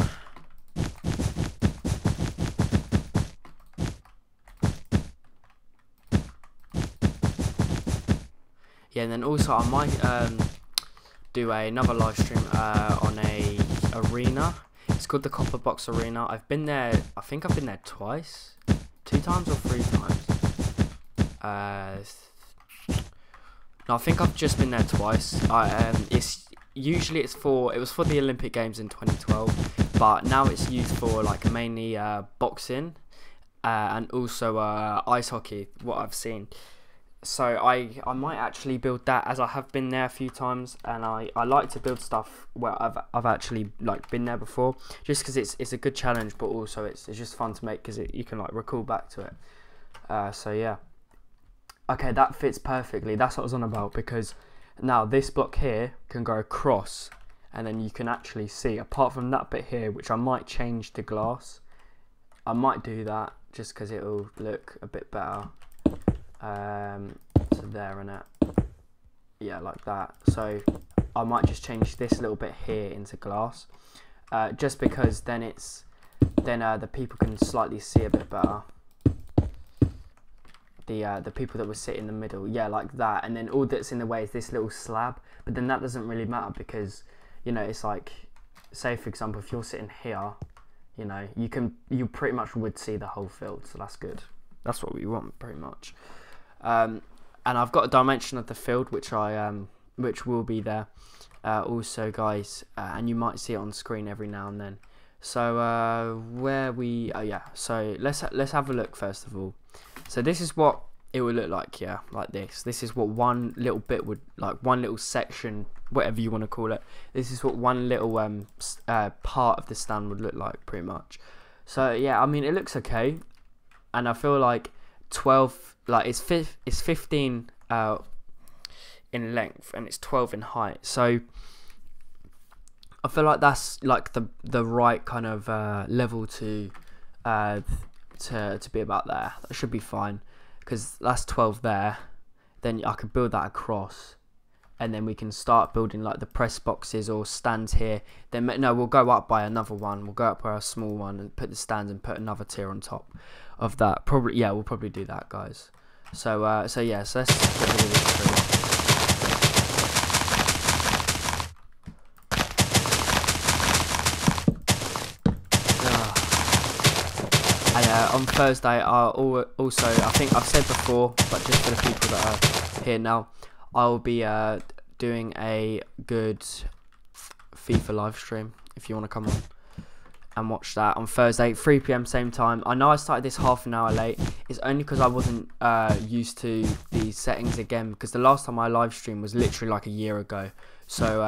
Yeah, and then also I might do another live stream on a arena. It's called the Copper Box Arena. I've been there. I think I've been there twice, 2 times or 3 times. No, I think I've just been there twice. It's usually it was for the Olympic Games in 2012, but now it's used for like mainly boxing and also ice hockey. What I've seen. So I might actually build that, as I have been there a few times, and I like to build stuff where I've actually like been there before, just because it's a good challenge, but also it's just fun to make because you can like recall back to it. So yeah. Okay, that fits perfectly. That's what I was on about, because now this block here can go across, and then you can actually see, apart from that bit here, which I might change to glass. I might do that just because it'll look a bit better. So there and it, yeah, like that. So I might just change this little bit here into glass, just because then the people can slightly see a bit better. The people that will sit in the middle, yeah, like that. And then all that's in the way is this little slab, but then that doesn't really matter, because you know, it's like, say for example, if you're sitting here, you know, you pretty much would see the whole field, so that's good. That's what we want, pretty much. And I've got a dimension of the field which which will be there also, guys, and you might see it on screen every now and then. So so let's have a look first of all. So this is what it would look like, yeah, like this is what one little bit would, like one little section, whatever you want to call it, this is what one little part of the stand would look like, pretty much. So yeah, I mean, it looks okay. and I feel like 12, like it's 15 in length and it's 12 in height. So I feel like that's like the right kind of level to be about there. That should be fine, because that's 12 there. Then I could build that across, and then we can start building like the press boxes or stands here. Then no, we'll go up by another one. We'll go up by a small one and put the stands and put another tier on top of that. Probably, yeah, we'll probably do that, guys. So yeah, so let's get rid of this tree. And on Thursday, also, I think I've said before, but just for the people that are here now, I'll be doing a good FIFA live stream if you want to come on and watch that on Thursday, 3 PM same time. I know I started this half an hour late. It's only because I wasn't used to the settings again, because the last time I live streamed was literally like a year ago. So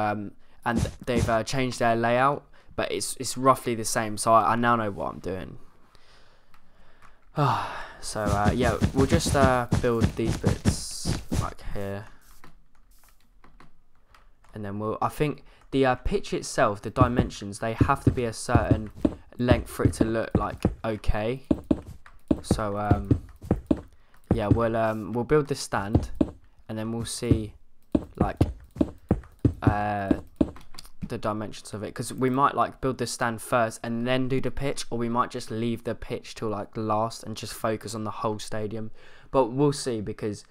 and they've changed their layout, but it's roughly the same. So I now know what I'm doing. So yeah, we'll just build these bits like here, and then I think the pitch itself, the dimensions, they have to be a certain length for it to look like okay. So yeah, we'll build this stand, and then we'll see like the dimensions of it, because we might like build the stand first and then do the pitch, or we might just leave the pitch till like last and just focus on the whole stadium. But we'll see, because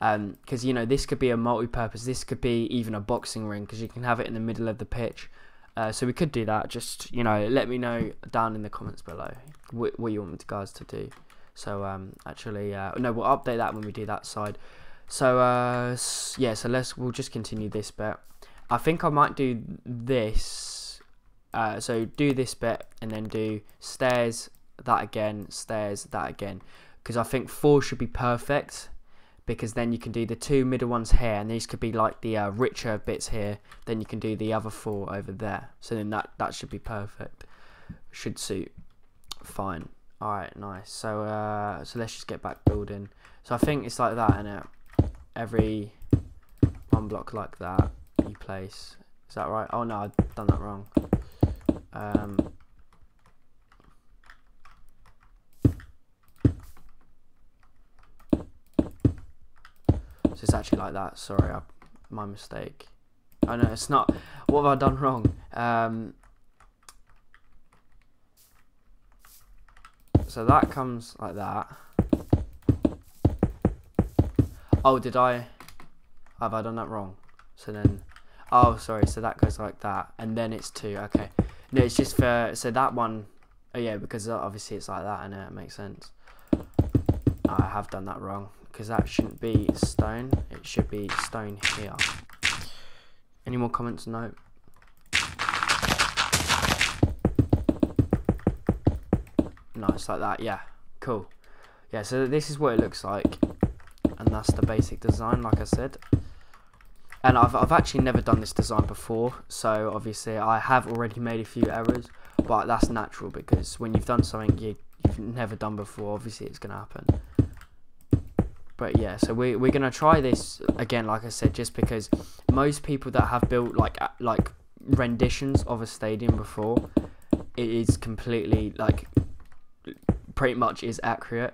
you know, this could be a multi-purpose, this could be even a boxing ring, because you can have it in the middle of the pitch. So we could do that. Just, you know, let me know down in the comments below what you want me guys to do. So actually no, we'll update that when we do that side. So yeah, so we'll just continue this bit. I think I might do this, so do this bit and then do stairs, that again, stairs, that again, because I think 4 should be perfect, because then you can do the 2 middle ones here, and these could be like the richer bits here, then you can do the other 4 over there, so then that should be perfect, should suit fine. Alright, nice. So so let's just get back building. So I think it's like that, innit? Every one block like that you place. Is that right? Oh no, I've done that wrong. So it's actually like that. Sorry, my mistake. Oh no, it's not. What have I done wrong? So that comes like that. Oh, have I done that wrong? So then, oh sorry, so that goes like that, and then it's 2. Okay, no, it's just for, so that one, oh yeah, because obviously it's like that, and it makes sense. I have done that wrong, because that shouldn't be stone, it should be stone here. Any more comments? No. Nice, like that. Yeah, cool. Yeah, so this is what it looks like, and that's the basic design, like I said. And I've actually never done this design before, so obviously I have already made a few errors, but that's natural, because when you've done something you've never done before, obviously it's going to happen. But yeah, so we're going to try this again, like I said, just because most people that have built like renditions of a stadium before, it is completely like pretty much is accurate.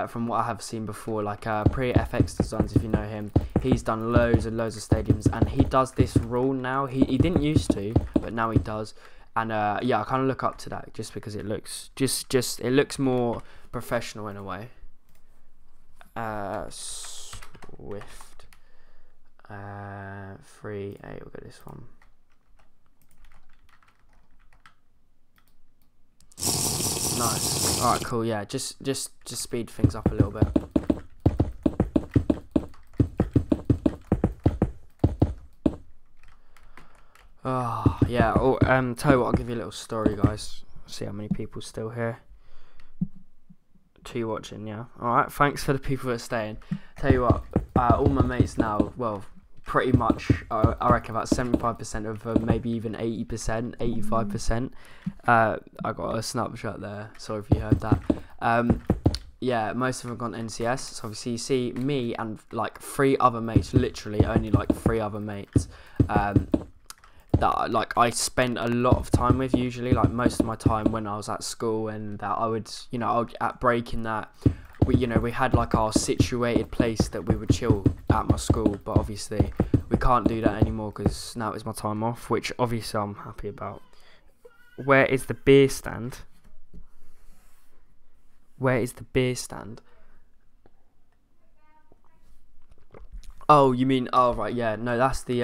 From what I have seen before, like Pre-FX Designs, if you know him, he's done loads and loads of stadiums, and he does this rule now. He didn't used to, but now he does. And yeah, I kind of look up to that, just because it looks it looks more professional in a way. Swift 3.8, we'll get this one. Nice. Alright, cool. Yeah, just speed things up a little bit. Oh yeah. Oh, tell you what, I'll give you a little story, guys. See how many people still here. 2 watching, yeah. Alright, thanks for the people that are staying. Tell you what, all my mates now, well, pretty much, I reckon about 75% of them, maybe even 80%, 85%. I got a snapshot there, sorry if you heard that. yeah, most of them have gone NCS. So obviously you see me and like 3 other mates, literally only like 3 other mates, that like I spend a lot of time with. Usually, like most of my time when I was at school, and that I would, at break in that we had like our situated place that we would chill at my school. But obviously we can't do that anymore because now it's my time off, which obviously I'm happy about. Where is the beer stand? Where is the beer stand? Oh, you mean? Oh, right. Yeah. No, that's the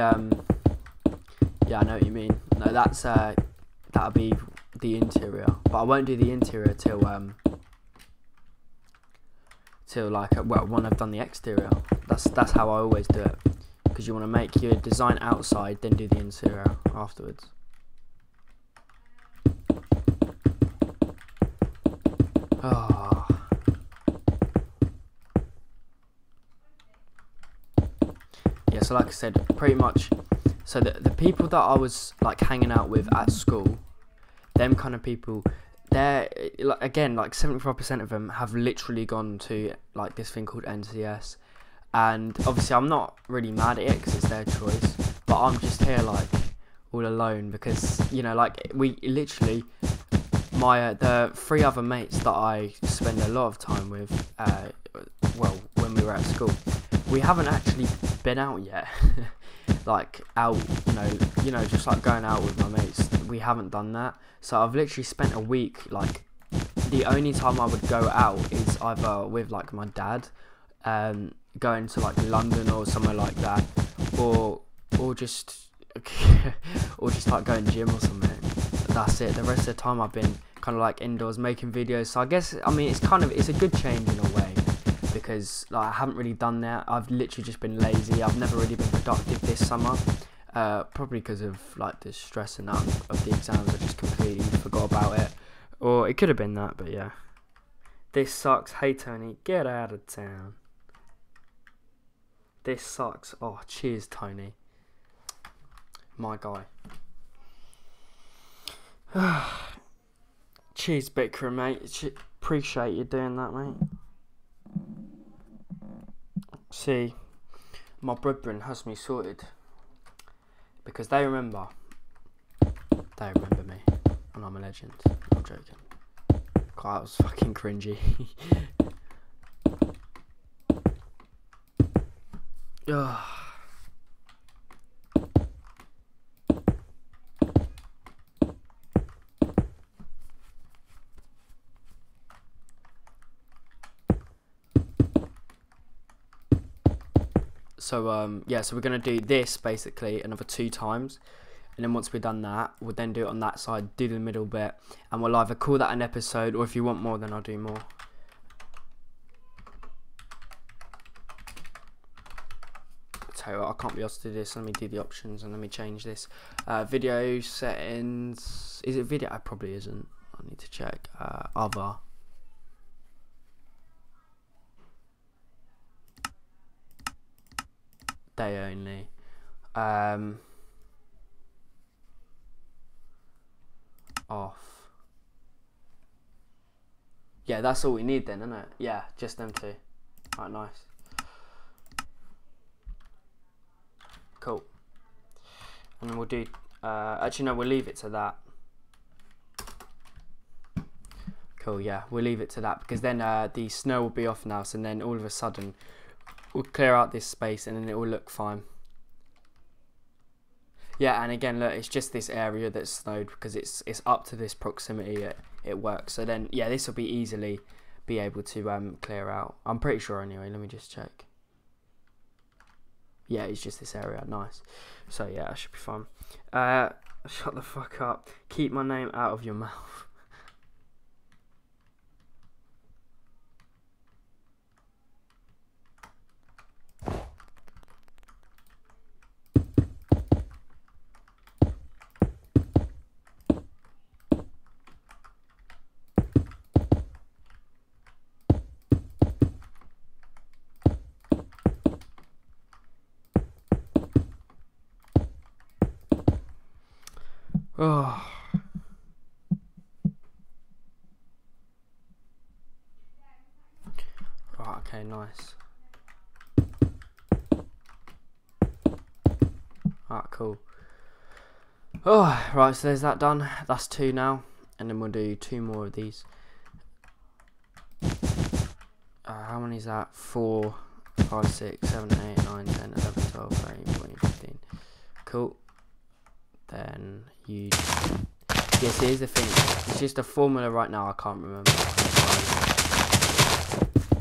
Yeah, I know what you mean. No, that'll be the interior, but I won't do the interior till like when I've done the exterior. That's how I always do it, because you want to make your design outside, then do the interior afterwards. Oh. Yeah, so like I said, pretty much. So the people that I was like hanging out with at school, them kind of people, they're like, again, like 75% of them have literally gone to like this thing called NCS, and obviously I'm not really mad at it because it's their choice, but I'm just here like all alone because like we literally the 3 other mates that I spend a lot of time with, when we were at school, we haven't actually been out yet. Like out, just like going out with my mates. We haven't done that. So I've literally spent a week, like the only time I would go out is either with like my dad, going to like London or somewhere like that, or just or just like going gym or something. That's it. The rest of the time I've been kind of like indoors making videos. So I guess, I mean, it's a good change in a way, because like I haven't really done that. I've literally just been lazy. I've never really been productive this summer, probably because of like the stress and that of the exams. I just completely forgot about it, or it could have been that. But yeah, this sucks. Hey Tony, get out of town. This sucks. Oh, cheers Tony, my guy. Cheers Bikram, mate. Appreciate you doing that, mate. See, my brethren has me sorted, because they remember me, and I'm a legend. I'm joking. God, that was fucking cringy. Ugh. So so we're gonna do this basically another 2 times, and then once we've done that, we'll then do it on that side, do the middle bit, and we'll either call that an episode, or if you want more, then I'll do more. I'll tell you what, I can't be asked to do this. Let me do the options and let me change this. Video settings. Is it video? It probably isn't. I need to check. Other. Day only. Off. Yeah, that's all we need then, isn't it? Yeah, just them 2. Alright, nice. Cool. And then we'll do actually no, we'll leave it to that. Cool, yeah, we'll leave it to that, because then the snow will be off now, so then all of a sudden we'll clear out this space and then it will look fine. Yeah, and again, look, it's just this area that's snowed because it's up to this proximity. It works. So then, yeah, this will be easily be able to clear out. I'm pretty sure anyway. Let me just check. Yeah, it's just this area. Nice. So yeah, I should be fine. Shut the fuck up. Keep my name out of your mouth. Oh. nice. Alright, cool. Oh, right, so there's that done. That's 2 now. And then we'll do 2 more of these. How many is that? 4, 5, 6, 7, 8, 9, 10, 11, 12, 13, 14, 15. Cool. Then you... Yes, here's the thing. It's just a formula right now. I can't remember.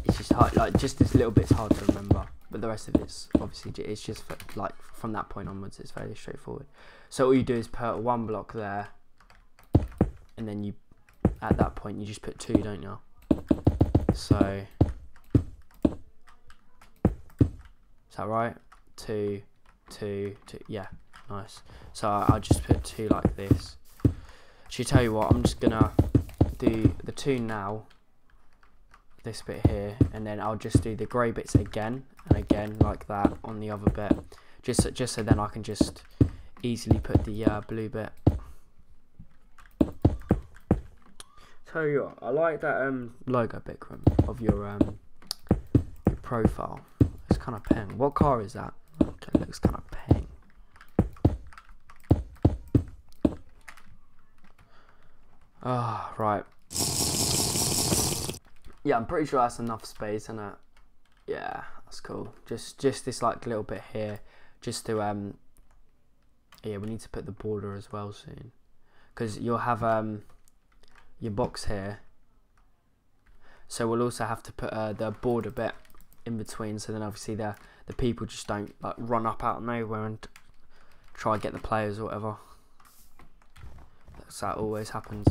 It's just hard. Like, just this little bit's hard to remember. But the rest of it's obviously, it's just like from that point onwards, it's very straightforward. So all you do is put 1 block there. And then you, at that point, you just put 2, don't you? So... Is that right? 2, 2, 2. Yeah, nice. So I'll just put 2 like this. Actually, tell you what, I'm just gonna do the 2 now. This bit here, and then I'll just do the grey bits again and again like that on the other bit. Just so then I can just easily put the blue bit. Tell you what, I like that logo, Bikram, of your profile. It's kind of peng. What car is that? Okay, it looks kind of peng. Ah, right. Yeah, I'm pretty sure that's enough space, isn't it? Yeah, that's cool. Just this like little bit here, just to yeah, we need to put the border as well soon, because you'll have your box here. So we'll also have to put the border bit in between, so then obviously the people just don't like run up out of nowhere and try and get the players or whatever. That's how it always happens.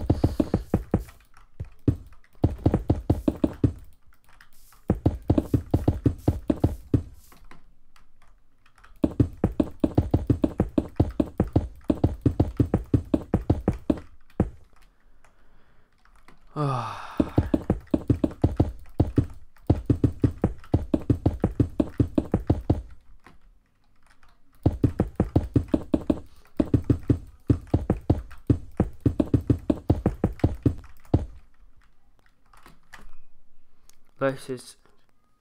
Versus,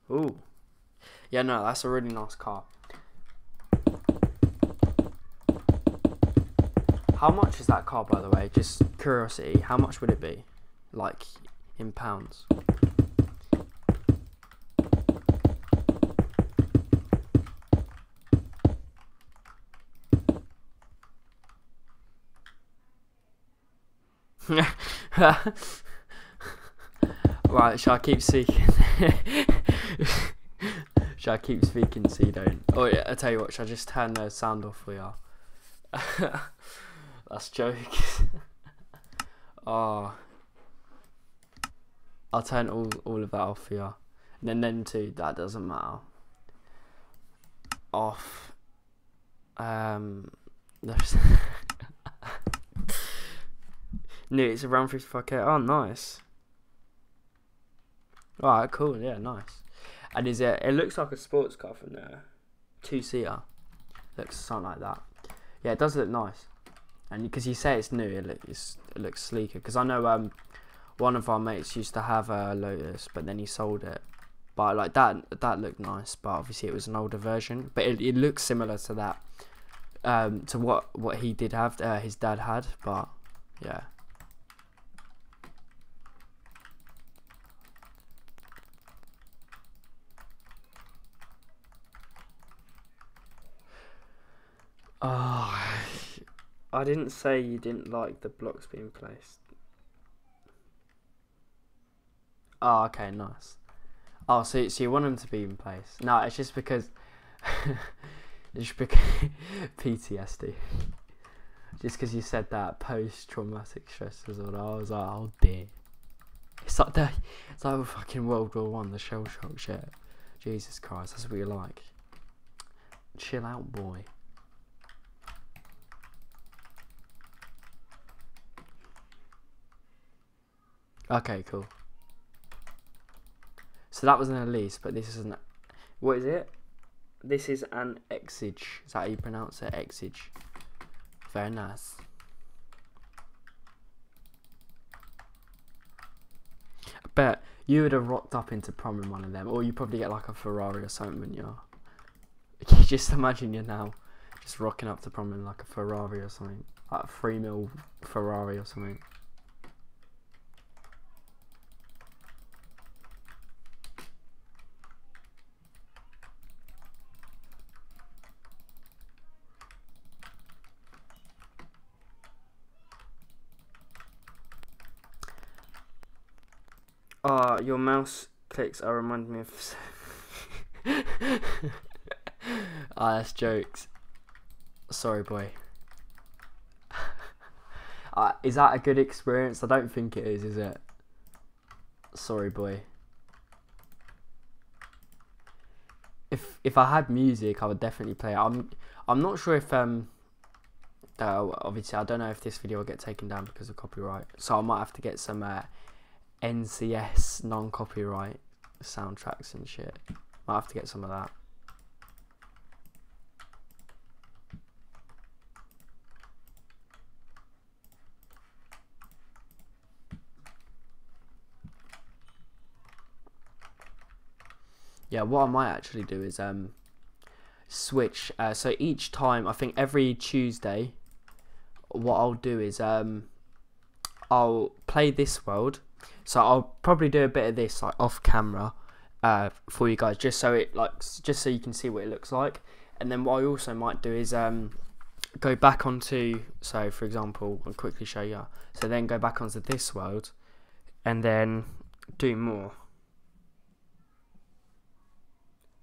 ooh, yeah, no, that's a really nice car. How much is that car, by the way? Just curiosity, how much would it be, like in pounds? Right, shall I keep speaking? Shall I keep speaking so you don't? Oh yeah, I'll tell you what, shall I just turn the sound off for you? That's jokes. Oh, I'll turn all of that off for you. And then too, that doesn't matter. Off. There's no, it's around 55k. Oh, nice. Alright, cool, yeah, nice. And it looks like a sports car from there. 2-seater. Looks something like that. Yeah, it does look nice. And because you say it's new, it looks sleeker. Because I know one of our mates used to have a Lotus, but then he sold it. But like that looked nice, but obviously it was an older version. But it looks similar to that, to what he did have, his dad had. But yeah. Oh, I didn't say you didn't like the blocks being placed. Oh, okay, nice. Oh, so you want them to be in place? No, it's just because it's because PTSD. Just because you said that post-traumatic stress disorder, I was like, oh dear. It's like fucking World War One, the shell shock shit. Jesus Christ, that's what you like. Chill out, boy. Okay, cool. So that was an Elise, but this is an... What is it? This is an Exige. Is that how you pronounce it? Exige. Very nice. bet you would have rocked up into prom in one of them, or you probably get like a Ferrari or something, wouldn't you? Just imagine you now just rocking up to prom in like a Ferrari or something, like a 3 mil Ferrari or something. Your mouse clicks are reminding me of. That's jokes. Sorry, boy. Is that a good experience? I don't think it is it? Sorry, boy. If I had music, I would definitely play it. I'm not sure if obviously I don't know if this video will get taken down because of copyright, so I might have to get some NCS non-copyright soundtracks and shit. Might have to get some of that. Yeah, what I might actually do is switch. So each time, I think every Tuesday, what I'll do is I'll play this world. So I'll probably do a bit of this like off camera for you guys, just so you can see what it looks like. And then what I also might do is go back onto, so for example, I'll quickly show you. So then go back onto this world and then do more.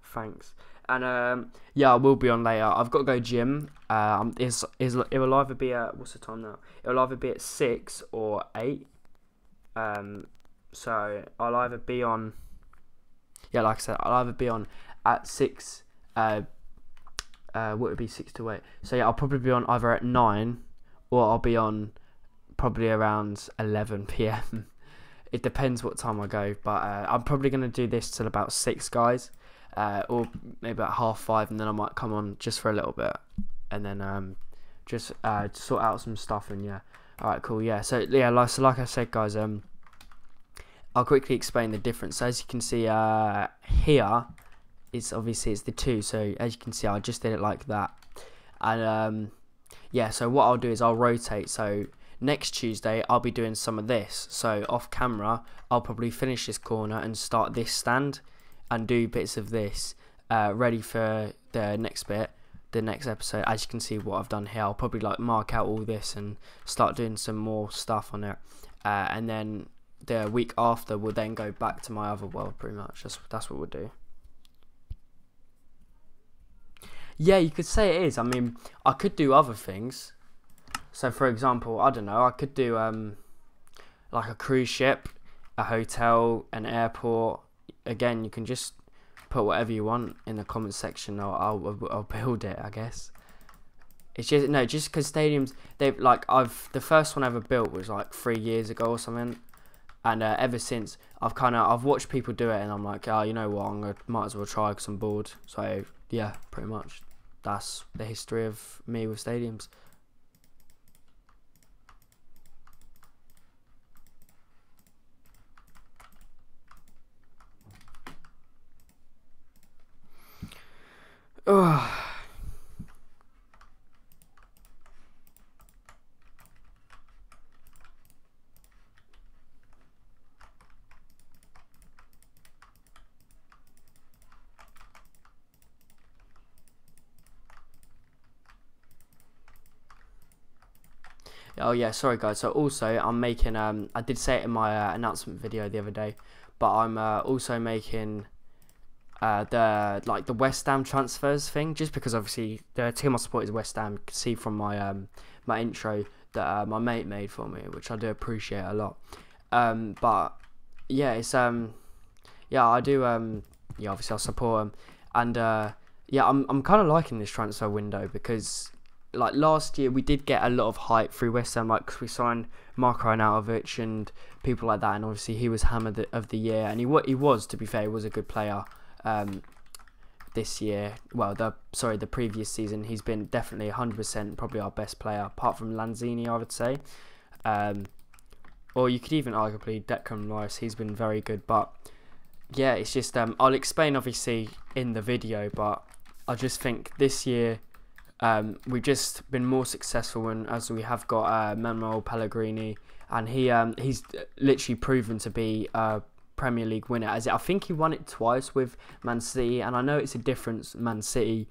Thanks. And yeah, I will be on later. I've got to go gym. It will either be at, what's the time now? It will either be at 6 or 8. So I'll either be on, yeah, like I said, I'll either be on at 6. What would it be, 6 to 8? So yeah, I'll probably be on either at 9 or I'll be on probably around 11 PM. It depends what time I go, but I'm probably gonna do this till about 6, guys. Or maybe about 5:30, and then I might come on just for a little bit, and then just sort out some stuff. And yeah, all right, cool. Yeah, so yeah, like I said, guys, I'll quickly explain the difference. So as you can see, here is obviously it's the 2. So as you can see, I just did it like that, and yeah. So what I'll do is I'll rotate. So next Tuesday I'll be doing some of this. So off camera, I'll probably finish this corner and start this stand and do bits of this ready for the next bit, the next episode. As you can see what I've done here, I'll probably like mark out all this and start doing some more stuff on it, and then the week after we'll then go back to my other world. Pretty much that's what we'll do. Yeah, you could say it is. I mean, I could do other things. So for example, I don't know, I could do like a cruise ship, a hotel, an airport. Again, you can just put whatever you want in the comment section. I'll build it, I guess. It's just because stadiums, they've like the first one I ever built was like 3 years ago or something, and ever since I've watched people do it, and I'm like, oh, you know what, might as well try because I'm bored. So yeah, pretty much that's the history of me with stadiums. Oh. Oh yeah, sorry guys. So also I'm making I did say it in my announcement video the other day, but I'm also making the West Ham transfers thing, just because obviously the team I support is West Ham. You can see from my my intro that my mate made for me, which I do appreciate a lot. But yeah, it's yeah, I do yeah, obviously I support him, and yeah, I'm kind of liking this transfer window because like last year we did get a lot of hype through West Ham, like 'cause we signed Marko Arnautovic and people like that, and obviously he was Hammer of the year, and he was, to be fair, he was a good player. This year, well, the previous season, he's been definitely 100% probably our best player, apart from Lanzini, I would say. or you could even arguably Declan Rice. He's been very good, but yeah, it's just I'll explain obviously in the video, but I just think this year we've just been more successful, and as we have got Manuel Pellegrini, and he's literally proven to be a Premier League winner. As I think he won it twice with Man City, and I know it's a difference, Man City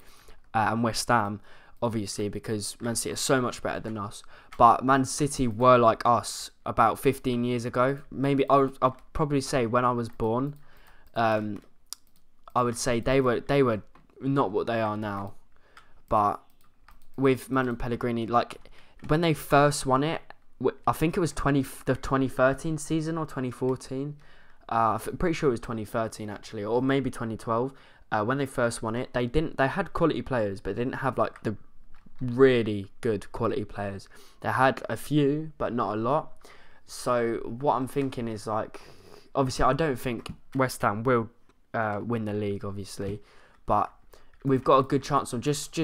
and West Ham, obviously, because Man City are so much better than us. But Man City were like us about 15 years ago. Maybe I'll probably say when I was born. I would say they were not what they are now. But with Manuel Pellegrini, like when they first won it, I think it was the 2013 season or 2014. I'm pretty sure it was 2013 actually, or maybe 2012. When they first won it, they had quality players, but they didn't have like the really good quality players. They had a few, but not a lot. So what I'm thinking is, like, obviously I don't think West Ham will win the league, obviously, but we've got a good chance of just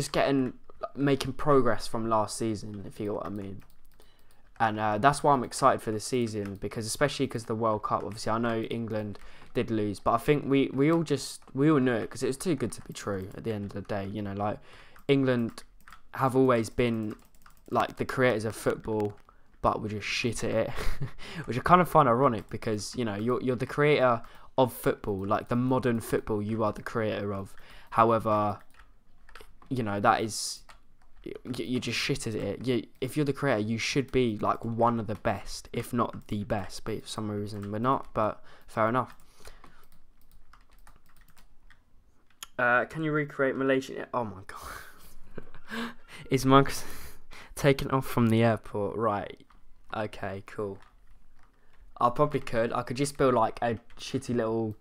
making progress from last season, if you know what I mean. And that's why I'm excited for the season, because especially because the World Cup, obviously I know England did lose, but I think we all knew it because it was too good to be true at the end of the day. You know, like England have always been like the creators of football, but we're just shit at it, which I kind of find ironic because, you know, you're the creator of football, like the modern football you are the creator of. However, you know, that is, you're just shit at it. If you're the creator, you should be like one of the best, if not the best, but for some reason we're not, but fair enough. Can you recreate Malaysia? Oh my god. Is Marcus taken off from the airport? Right. Okay, cool. I probably could. I could just build like a shitty little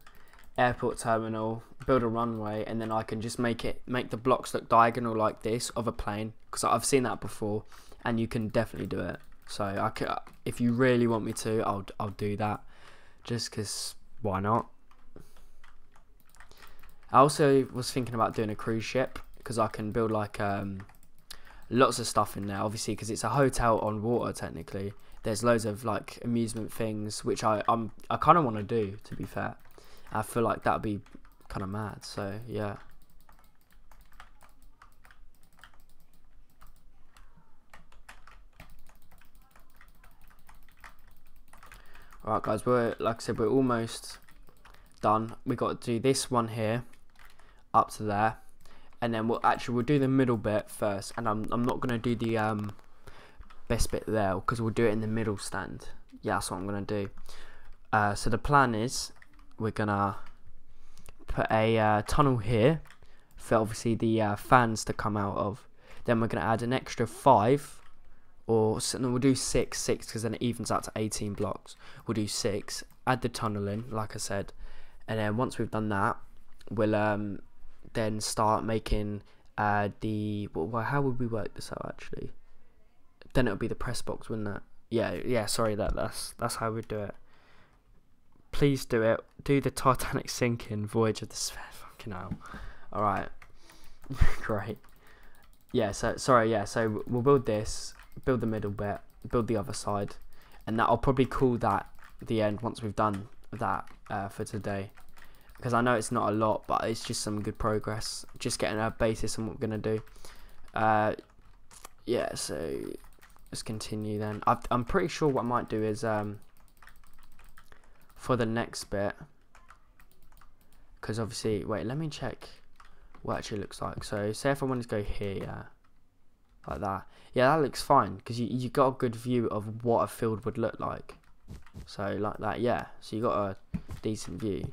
airport terminal, build a runway, and then I can just make the blocks look diagonal like this of a plane, because I've seen that before, and you can definitely do it. So I could, if you really want me to, I'll do that, just because why not? I also was thinking about doing a cruise ship, because I can build like lots of stuff in there, obviously, because it's a hotel on water technically. There's loads of like amusement things, which I kind of want to do, to be fair. I feel like that would be kind of mad, so yeah. Alright guys, like I said, we're almost done. We got to do this one here up to there, and then we'll do the middle bit first, and I'm not going to do the best bit there, because we'll do it in the middle stand. Yeah, that's what I'm going to do. So the plan is, we're gonna put a tunnel here for obviously the fans to come out of. Then we're gonna add an extra 5, or no, we'll do 6 because then it evens out to 18 blocks. We'll do 6, add the tunnel in, like I said, and then once we've done that, we'll then start making well, how would we work this out actually? Then it would be the press box, wouldn't it? Yeah. Sorry, that's how we do it. Please do it. Do the Titanic sinking, Voyage of the Sphere. Fucking hell. Alright. Great. Yeah, so we'll build this, build the middle bit, build the other side, and I'll probably call that the end once we've done that for today. Because I know it's not a lot, but it's just some good progress. Just getting a basis on what we're going to do. Yeah, so let's continue then. I'm pretty sure what I might do is... for the next bit, because obviously, wait, let me check what it actually looks like. So say if I wanted to go here, yeah, like that, yeah, that looks fine, because you got a good view of what a field would look like. So like that, yeah, so you got a decent view.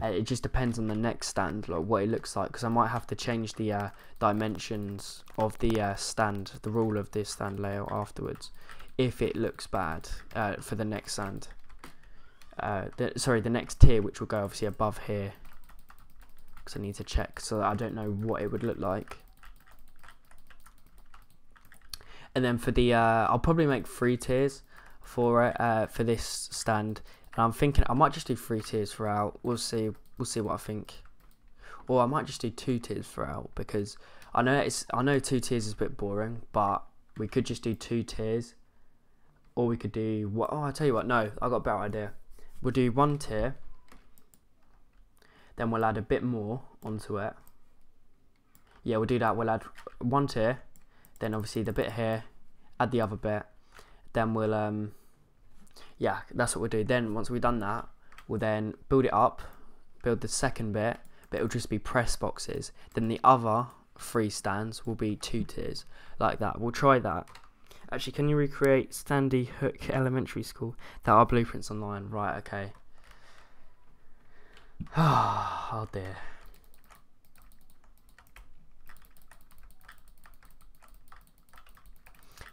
It just depends on the next stand, like what it looks like, because I might have to change the dimensions of the stand, the rule of this stand layout afterwards, if it looks bad for the next stand. The next tier, which will go obviously above here, because I need to check, so that I don't know what it would look like. And then for the I'll probably make 3 tiers for it, for this stand, and I'm thinking I might just do 3 tiers throughout. We'll see what I think, or I might just do 2 tiers throughout, because I know 2 tiers is a bit boring, but we could just do 2 tiers or we could do what? Oh, I tell you what. No, I got a better idea. We'll do one tier. Then we'll add a bit more onto it. Yeah, we'll do that. We'll add one tier. Then obviously the bit here. Add the other bit. Then we'll yeah, that's what we'll do. Then once we've done that, we'll then build it up. Build the second bit. But it'll just be press boxes. Then the other 3 stands will be 2 tiers. Like that. We'll try that. Actually, can you recreate Sandy Hook Elementary School? There are blueprints online. Right, okay. Oh dear.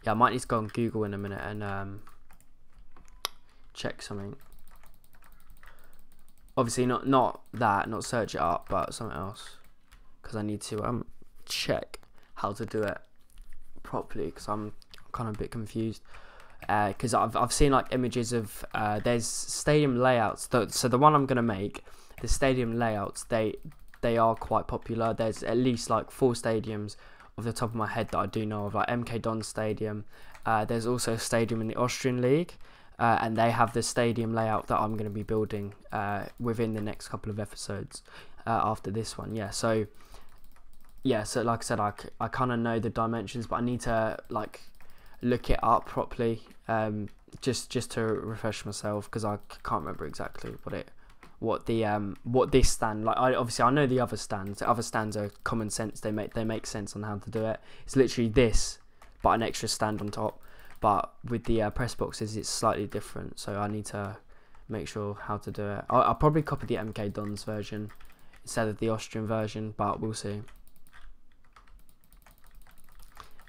Yeah, I might need to go on Google in a minute and check something. Obviously not search it up, but something else, because I need to check how to do it properly, because I'm kind of a bit confused. Because I've seen like images of there's stadium layouts. So the one I'm gonna make, the stadium layouts, they are quite popular. There's at least like 4 stadiums off the top of my head that I do know of, like MK Don Stadium. There's also a stadium in the Austrian League, and they have the stadium layout that I'm going to be building within the next couple of episodes after this one. Yeah, so like I said, I kind of know the dimensions, but I need to like look it up properly, just to refresh myself, because I can't remember exactly what this stand, like I know the other stands. The other stands are common sense. They make sense on how to do it. It's literally this, but an extra stand on top. But with the press boxes, it's slightly different. So I need to make sure how to do it. I'll probably copy the MK Dons version instead of the Austrian version, but we'll see.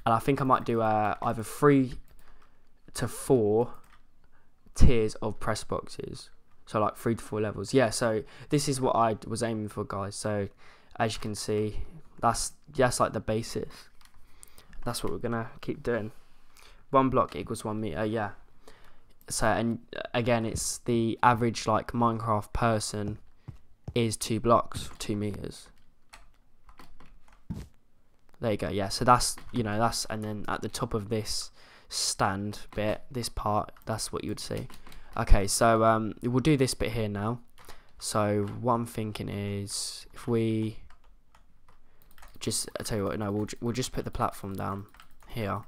And I think I might do either 3 to 4 tiers of press boxes. So like 3 to 4 levels. Yeah, so this is what I was aiming for, guys. So as you can see, that's like the basis. That's what we're gonna keep doing. 1 block equals 1 meter. Yeah. So, and again, it's the average like Minecraft person is 2 blocks, 2 meters. There you go. Yeah. So that's, and then at the top of this stand bit, this part, that's what you would see. Okay, so we'll do this bit here now. So what I'm thinking is, if we I tell you what, no, we'll just put the platform down here,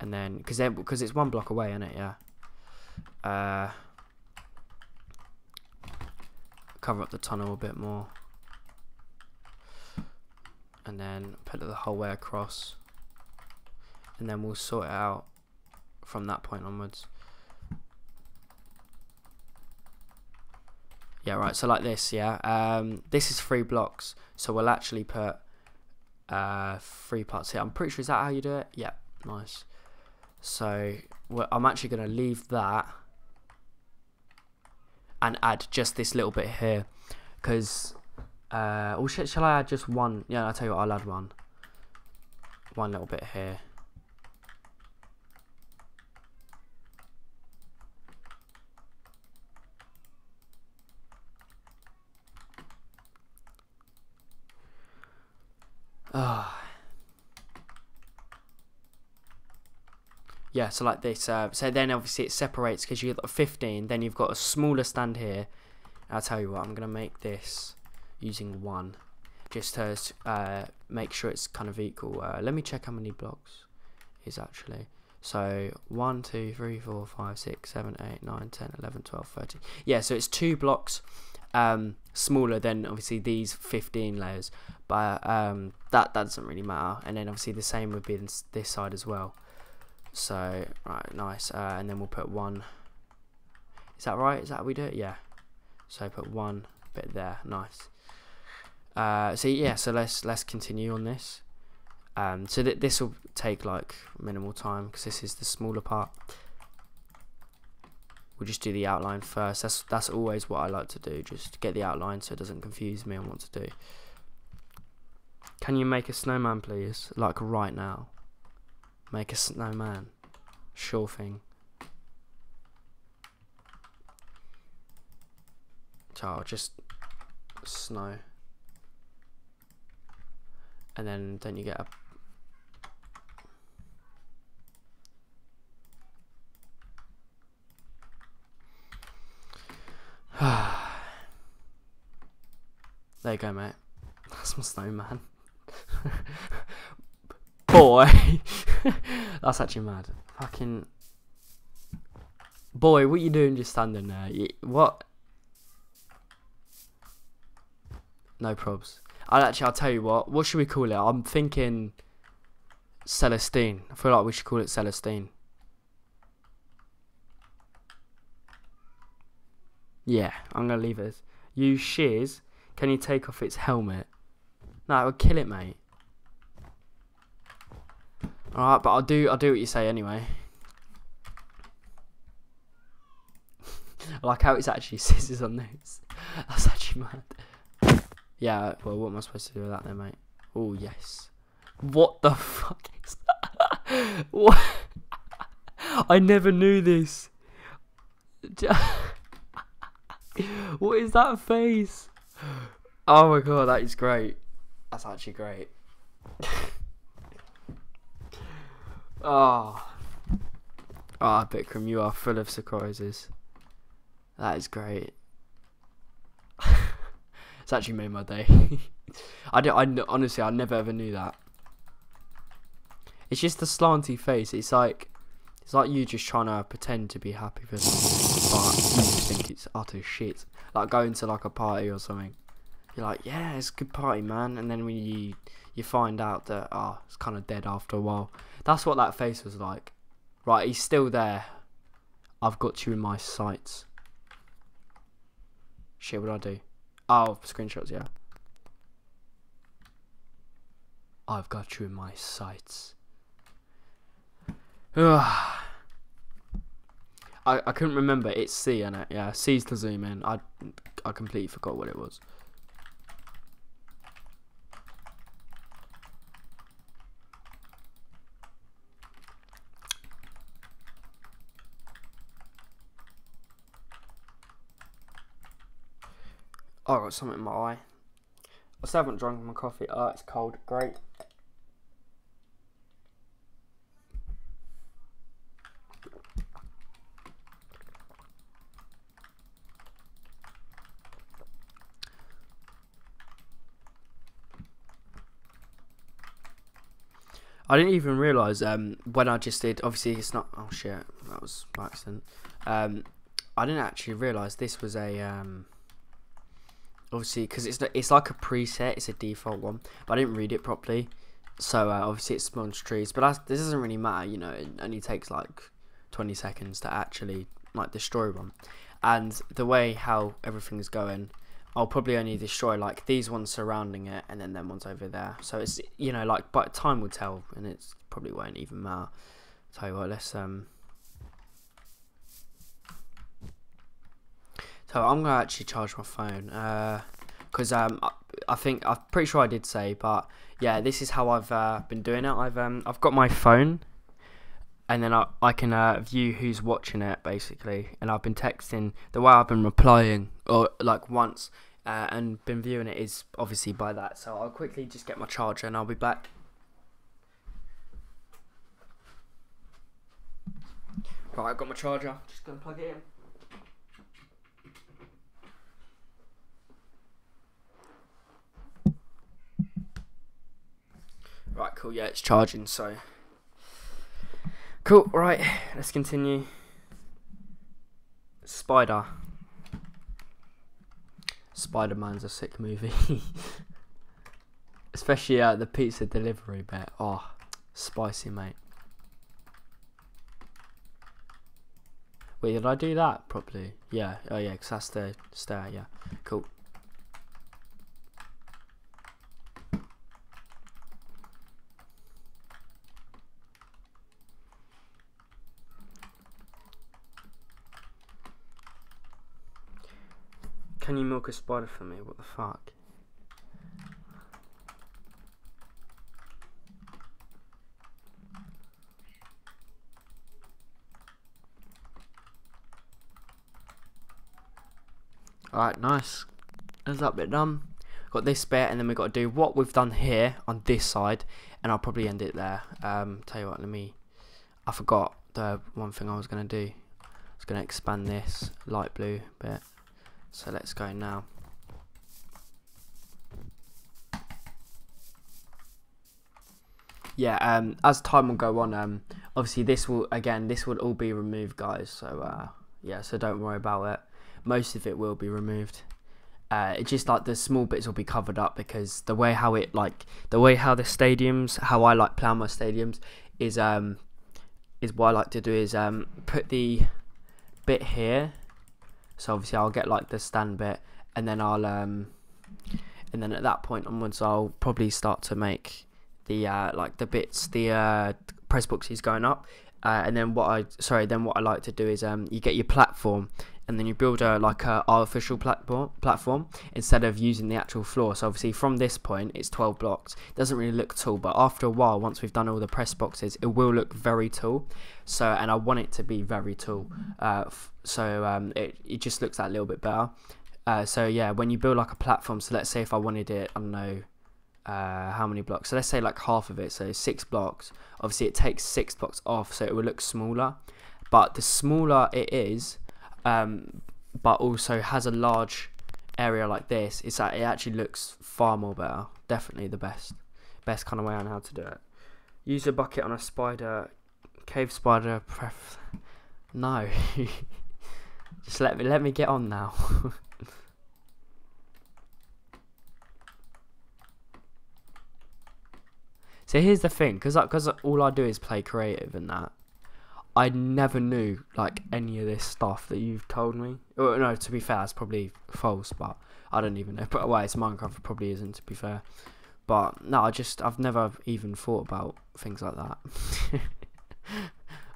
and then because it's 1 block away, isn't it? Yeah. Cover up the tunnel a bit more, and then put it the whole way across, and then we'll sort it out from that point onwards. Yeah, right, so like this, yeah. This is 3 blocks, so we'll actually put 3 parts here. I'm pretty sure, is that how you do it? Yeah, nice. So I'm actually going to leave that and add just this little bit here, because shall I add just 1? Yeah, I'll tell you what, I'll add one little bit here. Yeah, so like this. So then obviously it separates, because you've got 15, then you've got a smaller stand here. I'll tell you what, I'm going to make this using 1, just to make sure it's kind of equal. Let me check how many blocks it is actually. So 1, 2, 3, 4, 5, 6, 7, 8, 9, 10, 11, 12, 13. Yeah, so it's 2 blocks smaller than obviously these 15 layers, but that doesn't really matter. And then obviously the same would be this side as well. So right, nice. And then we'll put 1. Is that right? Is that how we do it? Yeah. So put 1 bit there. Nice. So yeah. So let's continue on this. So this will take like minimal time, because this is the smaller part. We'll just do the outline first. That's always what I like to do. Just get the outline so it doesn't confuse me on what to do. Can you make a snowman, please? Like right now. Make a snowman. Sure thing. So I'll just snow. And then you get a you go, mate. That's my snowman. Boy. That's actually mad. Fucking... Boy, what you doing just standing there? What? No probs. I'll tell you what. What should we call it? I'm thinking Celestine. I feel like we should call it Celestine. Yeah, I'm going to leave it as... Use shears. Can you take off its helmet? No, it would kill it, mate. Alright, but I'll do what you say anyway. I like how it's actually scissors on this. That's actually mad. Yeah, well, what am I supposed to do with that then, mate? Oh, yes. What the fuck is that? What? I never knew this. What is that face? Oh my god, that is great. That's actually great. Oh. Oh, Bikram, you are full of surprises. That is great. It's actually made my day. Honestly, I never ever knew that. It's just the slanty face. It's like you just trying to pretend to be happy for something, but you just think it's utter shit. Like going to like a party or something. You're like, yeah, it's a good party, man. And then when you find out that it's kind of dead after a while. That's what that face was like. Right, he's still there. I've got you in my sights. Shit, what do I do? Oh, screenshots, yeah. I've got you in my sights. I couldn't remember. It's C, innit? Yeah, C's to zoom in. I completely forgot what it was. Oh, I got something in my eye. I still haven't drunk my coffee. Oh, it's cold. Great. I didn't even realise when I just did, obviously it's not, oh shit, that was by accident. I didn't actually realise this was a, obviously, because it's like a preset, it's a default one, but I didn't read it properly, so obviously it spawns trees, but this doesn't really matter, you know, it only takes like 20 seconds to actually like destroy one, and the way how everything's going, I'll probably only destroy like these ones surrounding it and then them ones over there. So it's, you know, like, but time will tell and it's probably won't even matter. Tell you what, let's so I'm gonna actually charge my phone because I'm pretty sure I did say, but yeah, this is how I've been doing it. I've got my phone and then I can view who's watching it basically, and I've been texting. The way I've been replying or like once and been viewing it is obviously by that. So I'll quickly just get my charger and I'll be back. Right, I've got my charger, just gonna plug it in. Right, cool, yeah, it's charging, so cool. Right, let's continue. Spider-Man's a sick movie. Especially the pizza delivery bit. Oh, spicy, mate. Wait, did I do that properly? Yeah, oh yeah, because that's the stair, yeah. Cool. Can you milk a spider for me? What the fuck? Alright, nice. There's that bit done. Got this bit, and then we've got to do what we've done here on this side, and I'll probably end it there. Tell you what, I forgot the one thing I was going to do. I was going to expand this light blue bit. So let's go now. yeah, as time will go on, obviously this will all be removed, guys. So yeah, so don't worry about it. Most of it will be removed. It's just like the small bits will be covered up because the way how the stadiums, how I like plan my stadiums is what I like to do is put the bit here. So obviously I'll get like the stand bit, and then and then at that point onwards I'll probably start to make the like the bits, the press boxes going up, and then what I like to do is you get your platform, and then you build a artificial platform instead of using the actual floor. So obviously from this point it's 12 blocks. It doesn't really look tall, but after a while, once we've done all the press boxes, it will look very tall. So, and I want it to be very tall. It just looks that little bit better. So yeah, when you build like a platform, so let's say if I wanted it, I don't know how many blocks. So let's say like half of it, so 6 blocks. Obviously it takes 6 blocks off, so it will look smaller. But the smaller it is, but also has a large area like this, it actually looks far more better. Definitely the best kind of way on how to do it. Use a bucket on a spider, cave spider. No, just let me get on now. So here's the thing, because all I do is play creative and that. I never knew like any of this stuff that you've told me. Oh, no, to be fair, it's probably false, but I don't even know. But it's Minecraft, it probably isn't, to be fair. But no, I've never even thought about things like that.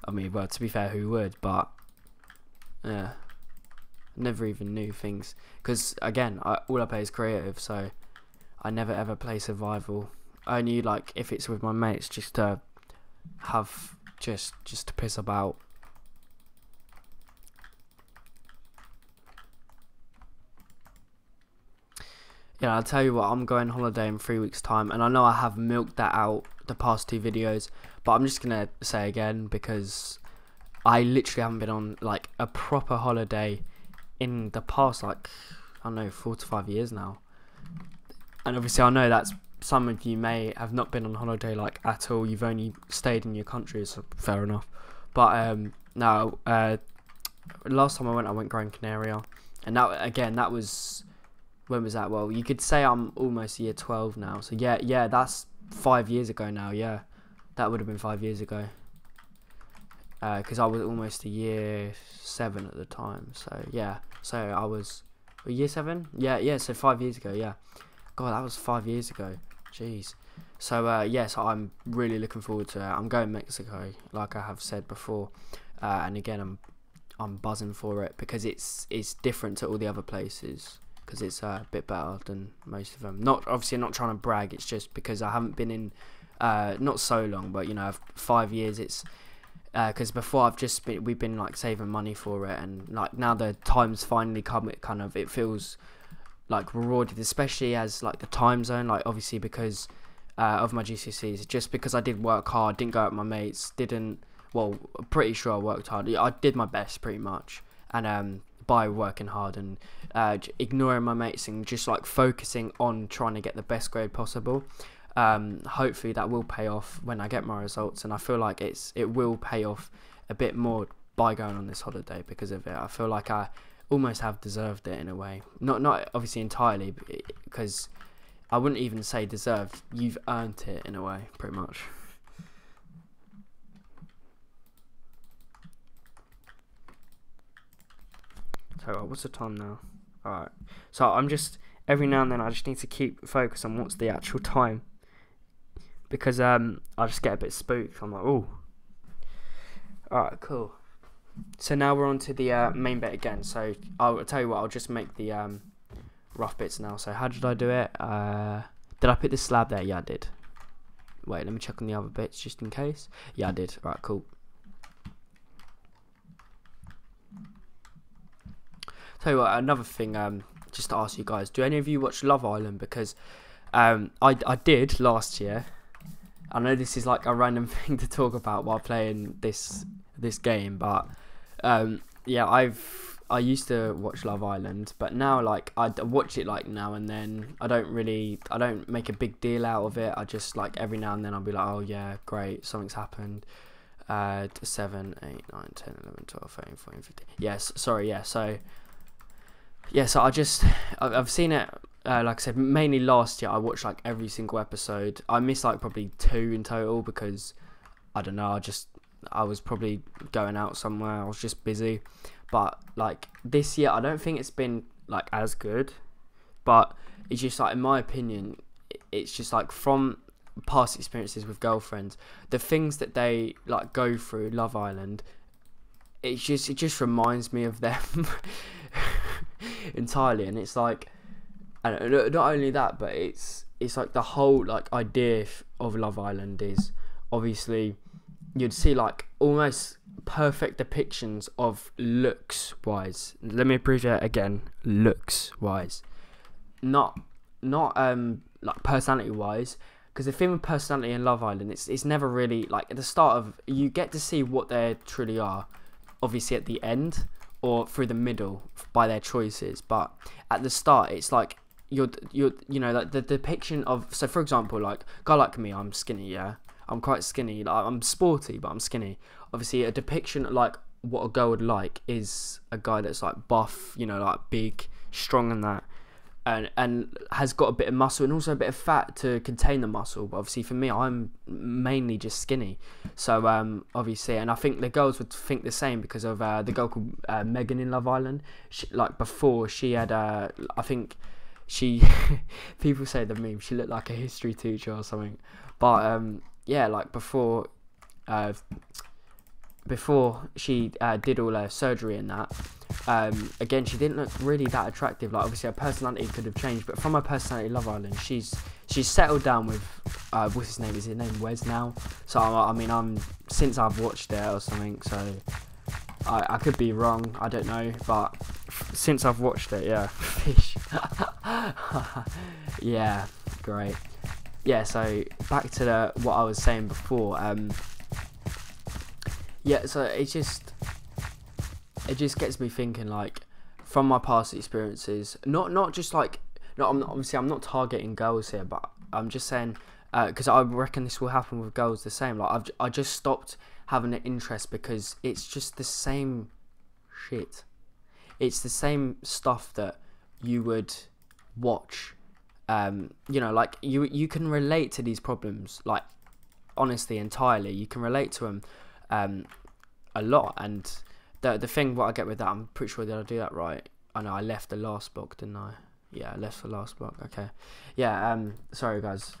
I mean, well, to be fair, who would? But yeah, never even knew things. Because again, all I play is creative, so I never ever play survival. Only like if it's with my mates, just to have. Just to piss about. Yeah, I'll tell you what, I'm going on holiday in 3 weeks' time, and I know I have milked that out the past 2 videos, but I'm just gonna say again because I literally haven't been on like a proper holiday in the past, like, I don't know, 4 to 5 years now. And obviously I know that's some of you may have not been on holiday like at all. You've only stayed in your country, so fair enough. But no, last time I went Gran Canaria, and that was, when was that? Well, you could say I'm almost year 12 now. So yeah, that's 5 years ago now. Yeah, that would have been 5 years ago. Because I was almost a year 7 at the time. So yeah, so I was year 7. Yeah. So 5 years ago. Yeah. God, that was 5 years ago. Jeez. So yes, I'm really looking forward to it. I'm going to Mexico, like I have said before, and again, I'm buzzing for it because it's different to all the other places, because it's a bit better than most of them. Obviously not trying to brag. It's just because I haven't been in not so long, but 5 years. It's because before we've been like saving money for it, and like now the time's finally come. It feels like rewarded, especially as like the time zone, like obviously because of my GCSEs, just because I did work hard, didn't go out with my mates, well, pretty sure I worked hard. I did my best pretty much, and by working hard and ignoring my mates and just like focusing on trying to get the best grade possible, hopefully that will pay off when I get my results, and I feel like it will pay off a bit more by going on this holiday because of it. I feel like I almost have deserved it in a way, not obviously entirely, because I wouldn't even say deserved. You've earned it in a way, pretty much. So what's the time now? Alright, so I'm just every now and then I just need to keep focus on what's the actual time, because I just get a bit spooked. I'm like, oh, alright, cool. So now we're on to the main bit again. So I'll tell you what, I'll just make the rough bits now. So how did I do it? Did I put the slab there? Yeah, I did. Wait, let me check on the other bits just in case. Yeah, I did. Right, cool. Tell you what, another thing, just to ask you guys, do any of you watch Love Island? Because I did last year. I know this is like a random thing to talk about while playing this game, but yeah, I used to watch Love Island, but now like watch it like now and then. I don't make a big deal out of it. I just like every now and then I'll be like, oh yeah, great, something's happened. 7, 8, 9, 10, 11, 12, 13, 14, 15. Yes, sorry, yeah. So I've seen it. Like I said, mainly last year I watched like every single episode. I missed like probably 2 in total because I don't know. I was probably going out somewhere. I was just busy. But like this year, I don't think it's been like as good. But it's just like, in my opinion, it's just like from past experiences with girlfriends, the things that they like go through Love Island, it just reminds me of them entirely. And it's like, and not only that, but it's like the whole like idea of Love Island is obviously you'd see like almost perfect depictions of looks wise. Let me abbreviate again, looks wise, not like personality wise. Because the thing with personality in Love Island, it's never really like at the start of, you get to see what they truly are, obviously at the end or through the middle by their choices. But at the start, it's like you're you know, like the depiction of, so for example, like a guy like me, I'm skinny, yeah, I'm quite skinny. Like, I'm sporty, but I'm skinny. Obviously, a depiction like what a girl would like is a guy that's like buff, you know, like big, strong, and that. And has got a bit of muscle and also a bit of fat to contain the muscle. But obviously for me, I'm mainly just skinny. So obviously, and I think the girls would think the same because of the girl called Megan in Love Island. Like before, she had I think she people say the meme, she looked like a history teacher or something. But yeah, like before she did all her surgery and that, again, she didn't look really that attractive. Like obviously her personality could have changed, but from her personality, Love Island, she's settled down with what's his name? Is his name Wes now? So I mean, since I've watched it or something, so I could be wrong, I don't know, but since I've watched it, yeah, fish. Yeah, great. Yeah, so back to what I was saying before. Yeah, so it just gets me thinking, like, from my past experiences, not just like, I'm not targeting girls here, but I'm just saying, because I reckon this will happen with girls the same. Like I just stopped having an interest because it's just the same shit. It's the same stuff that you would watch. You know, like you can relate to these problems, like honestly, entirely. You can relate to them a lot. And the thing what I get with that, I'm pretty sure that I do that right. I know I left the last block, didn't I? Yeah, I left the last block. Okay. Yeah. Sorry guys.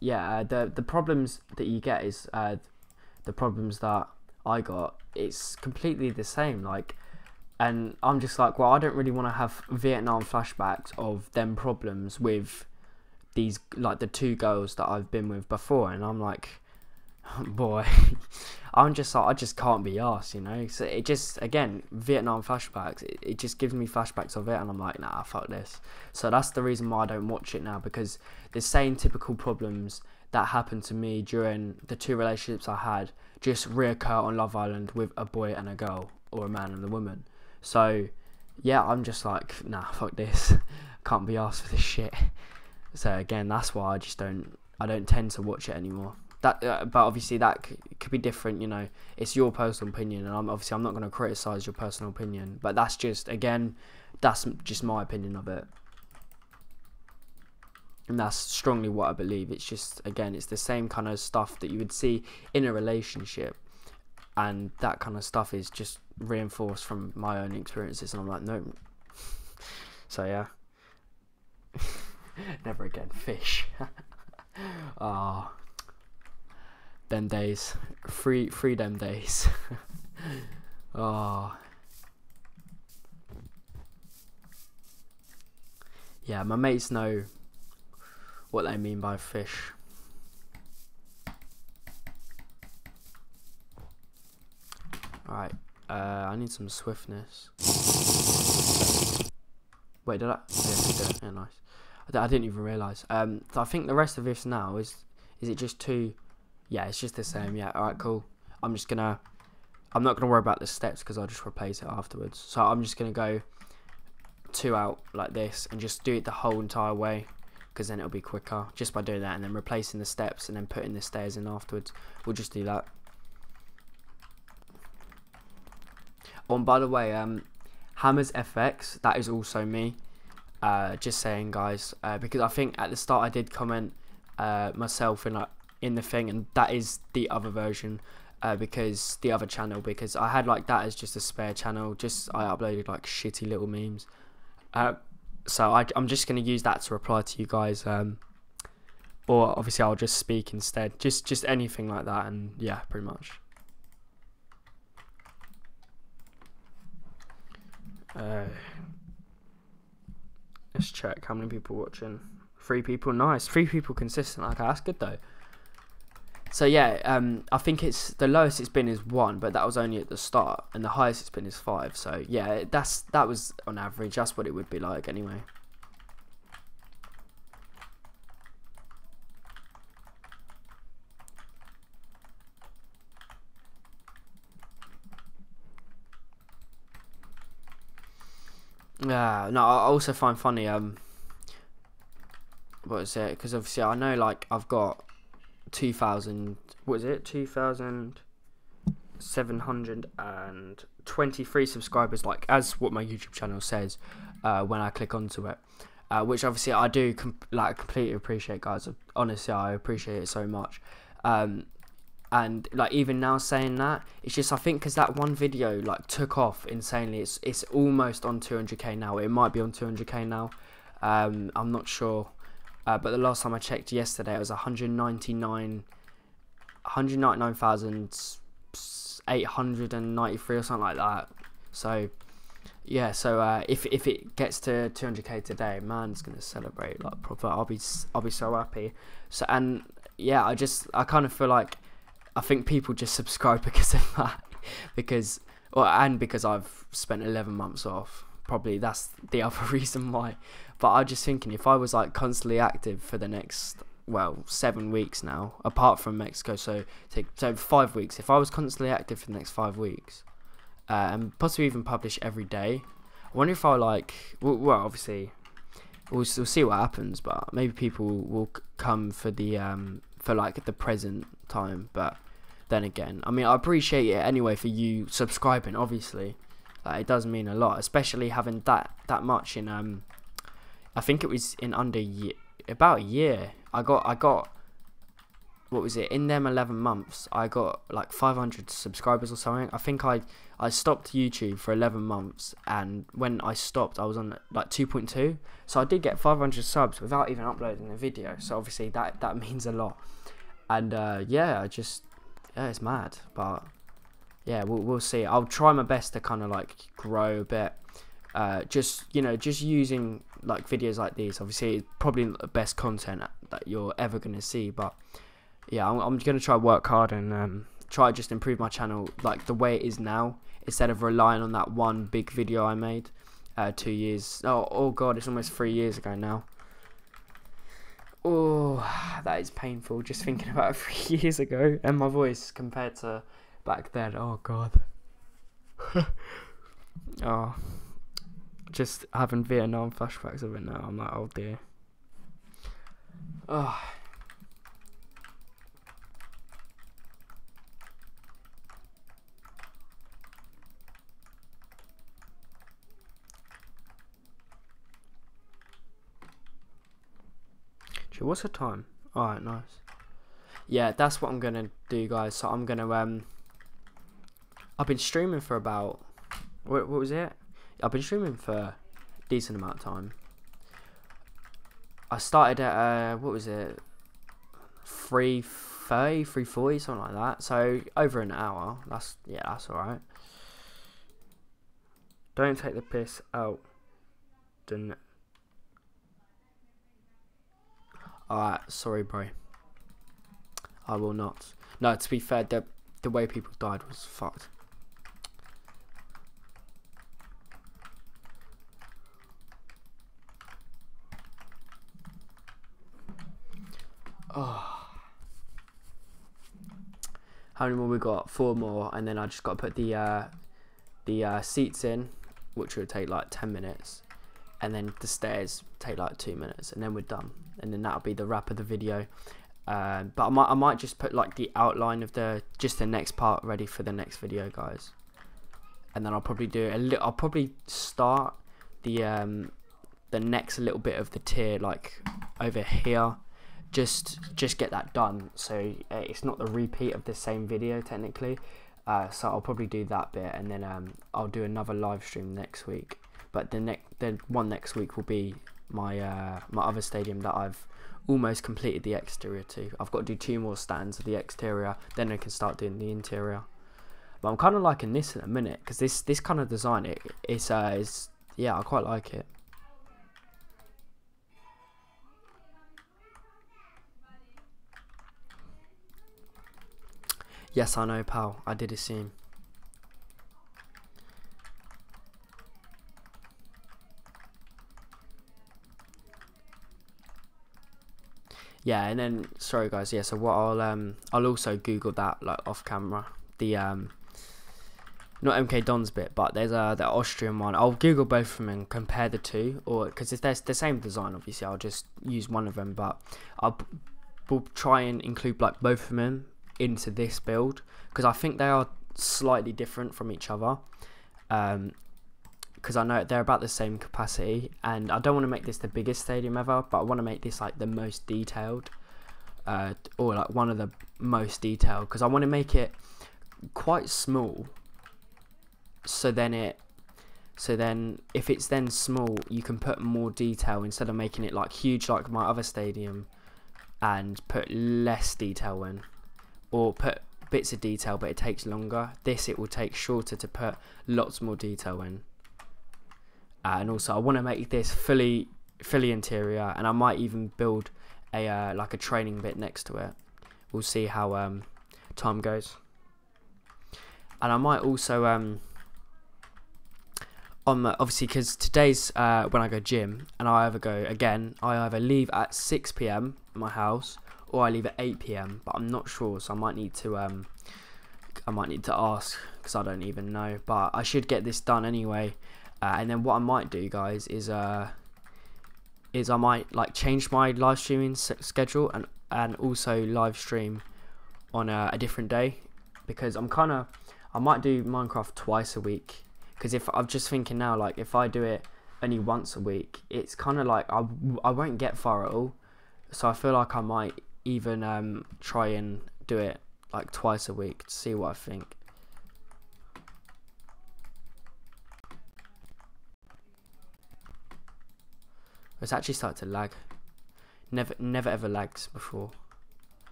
Yeah. The problems that you get is the problems that I got. It's completely the same. Like, and I'm just like, well, I don't really want to have Vietnam flashbacks of them problems with these, like the 2 girls that I've been with before. And I'm like, boy, I'm just like, I just can't be arsed, you know. So it just, again, Vietnam flashbacks, it just gives me flashbacks of it, and I'm like, nah, fuck this. So that's the reason why I don't watch it now, because the same typical problems that happened to me during the 2 relationships I had just reoccur on Love Island with a boy and a girl, or a man and a woman. So yeah, I'm just like, nah, fuck this. Can't be arsed for this shit. So again, that's why I don't tend to watch it anymore. That, but obviously that could be different, you know. It's your personal opinion, and I'm not going to criticize your personal opinion. But that's just, again, that's just my opinion of it, and that's strongly what I believe. It's just, again, it's the same kind of stuff that you would see in a relationship, and that kind of stuff is just reinforced from my own experiences. And I'm like, no. So yeah, never again. Fish. Ah. Them days, free them days. Oh, yeah, my mates know what they mean by fish. Alright, I need some swiftness. Wait, did I? Yeah, nice. I didn't even realise. So I think the rest of this now is it just 2? Yeah, it's just the same. Yeah, alright, cool. I'm just gonna I'm not going to worry about the steps because I'll just replace it afterwards. So I'm just going to go 2 out like this and just do it the whole entire way, because then it'll be quicker just by doing that, and then replacing the steps and then putting the stairs in afterwards. We'll just do that. Oh, and by the way, Hammers FX, that is also me. Just saying, guys, because I think at the start I did comment myself in the thing, and that is the other version, because the other channel, because I had like that as just a spare channel. Just I uploaded like shitty little memes. So I'm just going to use that to reply to you guys, or obviously I'll just speak instead, just anything like that, and yeah, pretty much. Let's check how many people watching. 3 people, nice. 3 people consistent. Okay, that's good though. So yeah, I think it's the lowest it's been is 1, but that was only at the start, and the highest it's been is 5. So yeah, that was on average. That's what it would be like anyway. Yeah, no, I also find funny. What is it? Because obviously I know like I've got 2,000. What is it? 2,723 subscribers. Like as what my YouTube channel says, when I click onto it, which obviously I do completely appreciate, guys. Honestly, I appreciate it so much. And like even now saying that, it's just I think because that one video like took off insanely. It's almost on 200k now. It might be on 200k now. I'm not sure. But the last time I checked yesterday, it was 199,893 or something like that. So yeah, so if it gets to 200k today, man, it's gonna celebrate like proper. I'll be so happy. So, and yeah, I kind of feel like I think people just subscribe because of that, because I've spent 11 months off. Probably that's the other reason why. But I'm just thinking, if I was like constantly active for the next 7 weeks now, apart from Mexico, so 5 weeks. If I was constantly active for the next 5 weeks, and possibly even publish every day, I wonder if I well obviously we'll see what happens, but maybe people will come for the for like the present time. But then again, I mean, I appreciate it anyway for you subscribing, obviously. It does mean a lot, especially having that much in I think it was in about a year. I got what was it, in them 11 months I got like 500 subscribers or something. I think I stopped YouTube for 11 months, and when I stopped I was on like 2.2, so I did get 500 subs without even uploading a video. So obviously that means a lot. And yeah, it's mad. But yeah, we'll see. I'll try my best to kind of like grow a bit, just using like videos like these. Obviously it's probably not the best content that you're ever going to see, but yeah, I'm going to try work hard and try just improve my channel like the way it is now, instead of relying on that one big video I made 2 years, oh god, it's almost 3 years ago now. Oh, that is painful just thinking about it 3 years ago, and my voice compared to back then, oh god. Oh, just having Vietnam flashbacks of it now. I'm like, oh dear. Oh. What's the time? Alright, nice. Yeah, that's what I'm gonna do, guys. So I'm gonna I've been streaming for about what was it? I've been streaming for a decent amount of time. I started at what was it? 3:30, 3:40, something like that. So over an hour. That's alright. Don't take the piss out. Alright, sorry bro. I will not. No, to be fair, the way people died was fucked. Oh. How many more we got? 4 more, and then I just got to put the seats in, which will take like 10 minutes, and then the stairs take like 2 minutes, and then we're done. And then that'll be the wrap of the video. But I might just put like the outline of the next part ready for the next video, guys. And then I'll probably do I'll probably start the next little bit of the tier like over here. Just get that done, so it's not the repeat of the same video technically. So I'll probably do that bit, and then I'll do another live stream next week. But the one next week will be my my other stadium that I've almost completed the exterior to. I've got to do 2 more stands of the exterior, then I can start doing the interior. But I'm kind of liking this in a minute, because this kind of design is yeah, I quite like it. Yes, I know, pal. I did assume. Yeah, and then sorry guys. Yeah, so what I'll also Google that like off camera. The not MK Dons bit, but there's the Austrian one. I'll Google both of them and compare the two, or because if they're the same design, obviously I'll just use one of them. But we'll try and include like both of them into this build, because I think they are slightly different from each other, because I know they're about the same capacity, and I don't want to make this the biggest stadium ever, but I want to make this like the most detailed, or like one of the most detailed, because I want to make it quite small, so then if it's then small, you can put more detail instead of making it like huge like my other stadium and put less detail in, or put bits of detail but it takes longer. This, it will take shorter to put lots more detail in. And also I want to make this fully interior, and I might even build a like a training bit next to it. We'll see how time goes. And I might also obviously, because today's when I go gym, and I either leave at 6 PM at my house, or I leave at 8 PM, but I'm not sure, so I might need to ask, because I don't even know. But I should get this done anyway. And then what I might do, guys, is I might like change my live streaming schedule and also live stream on a different day, because I might do Minecraft twice a week. Because if I'm just thinking now, like if I do it only once a week, it's kind of like I won't get far at all. So I feel like I might even try and do it like twice a week to see what I think. It's actually started to lag. Never ever lags before.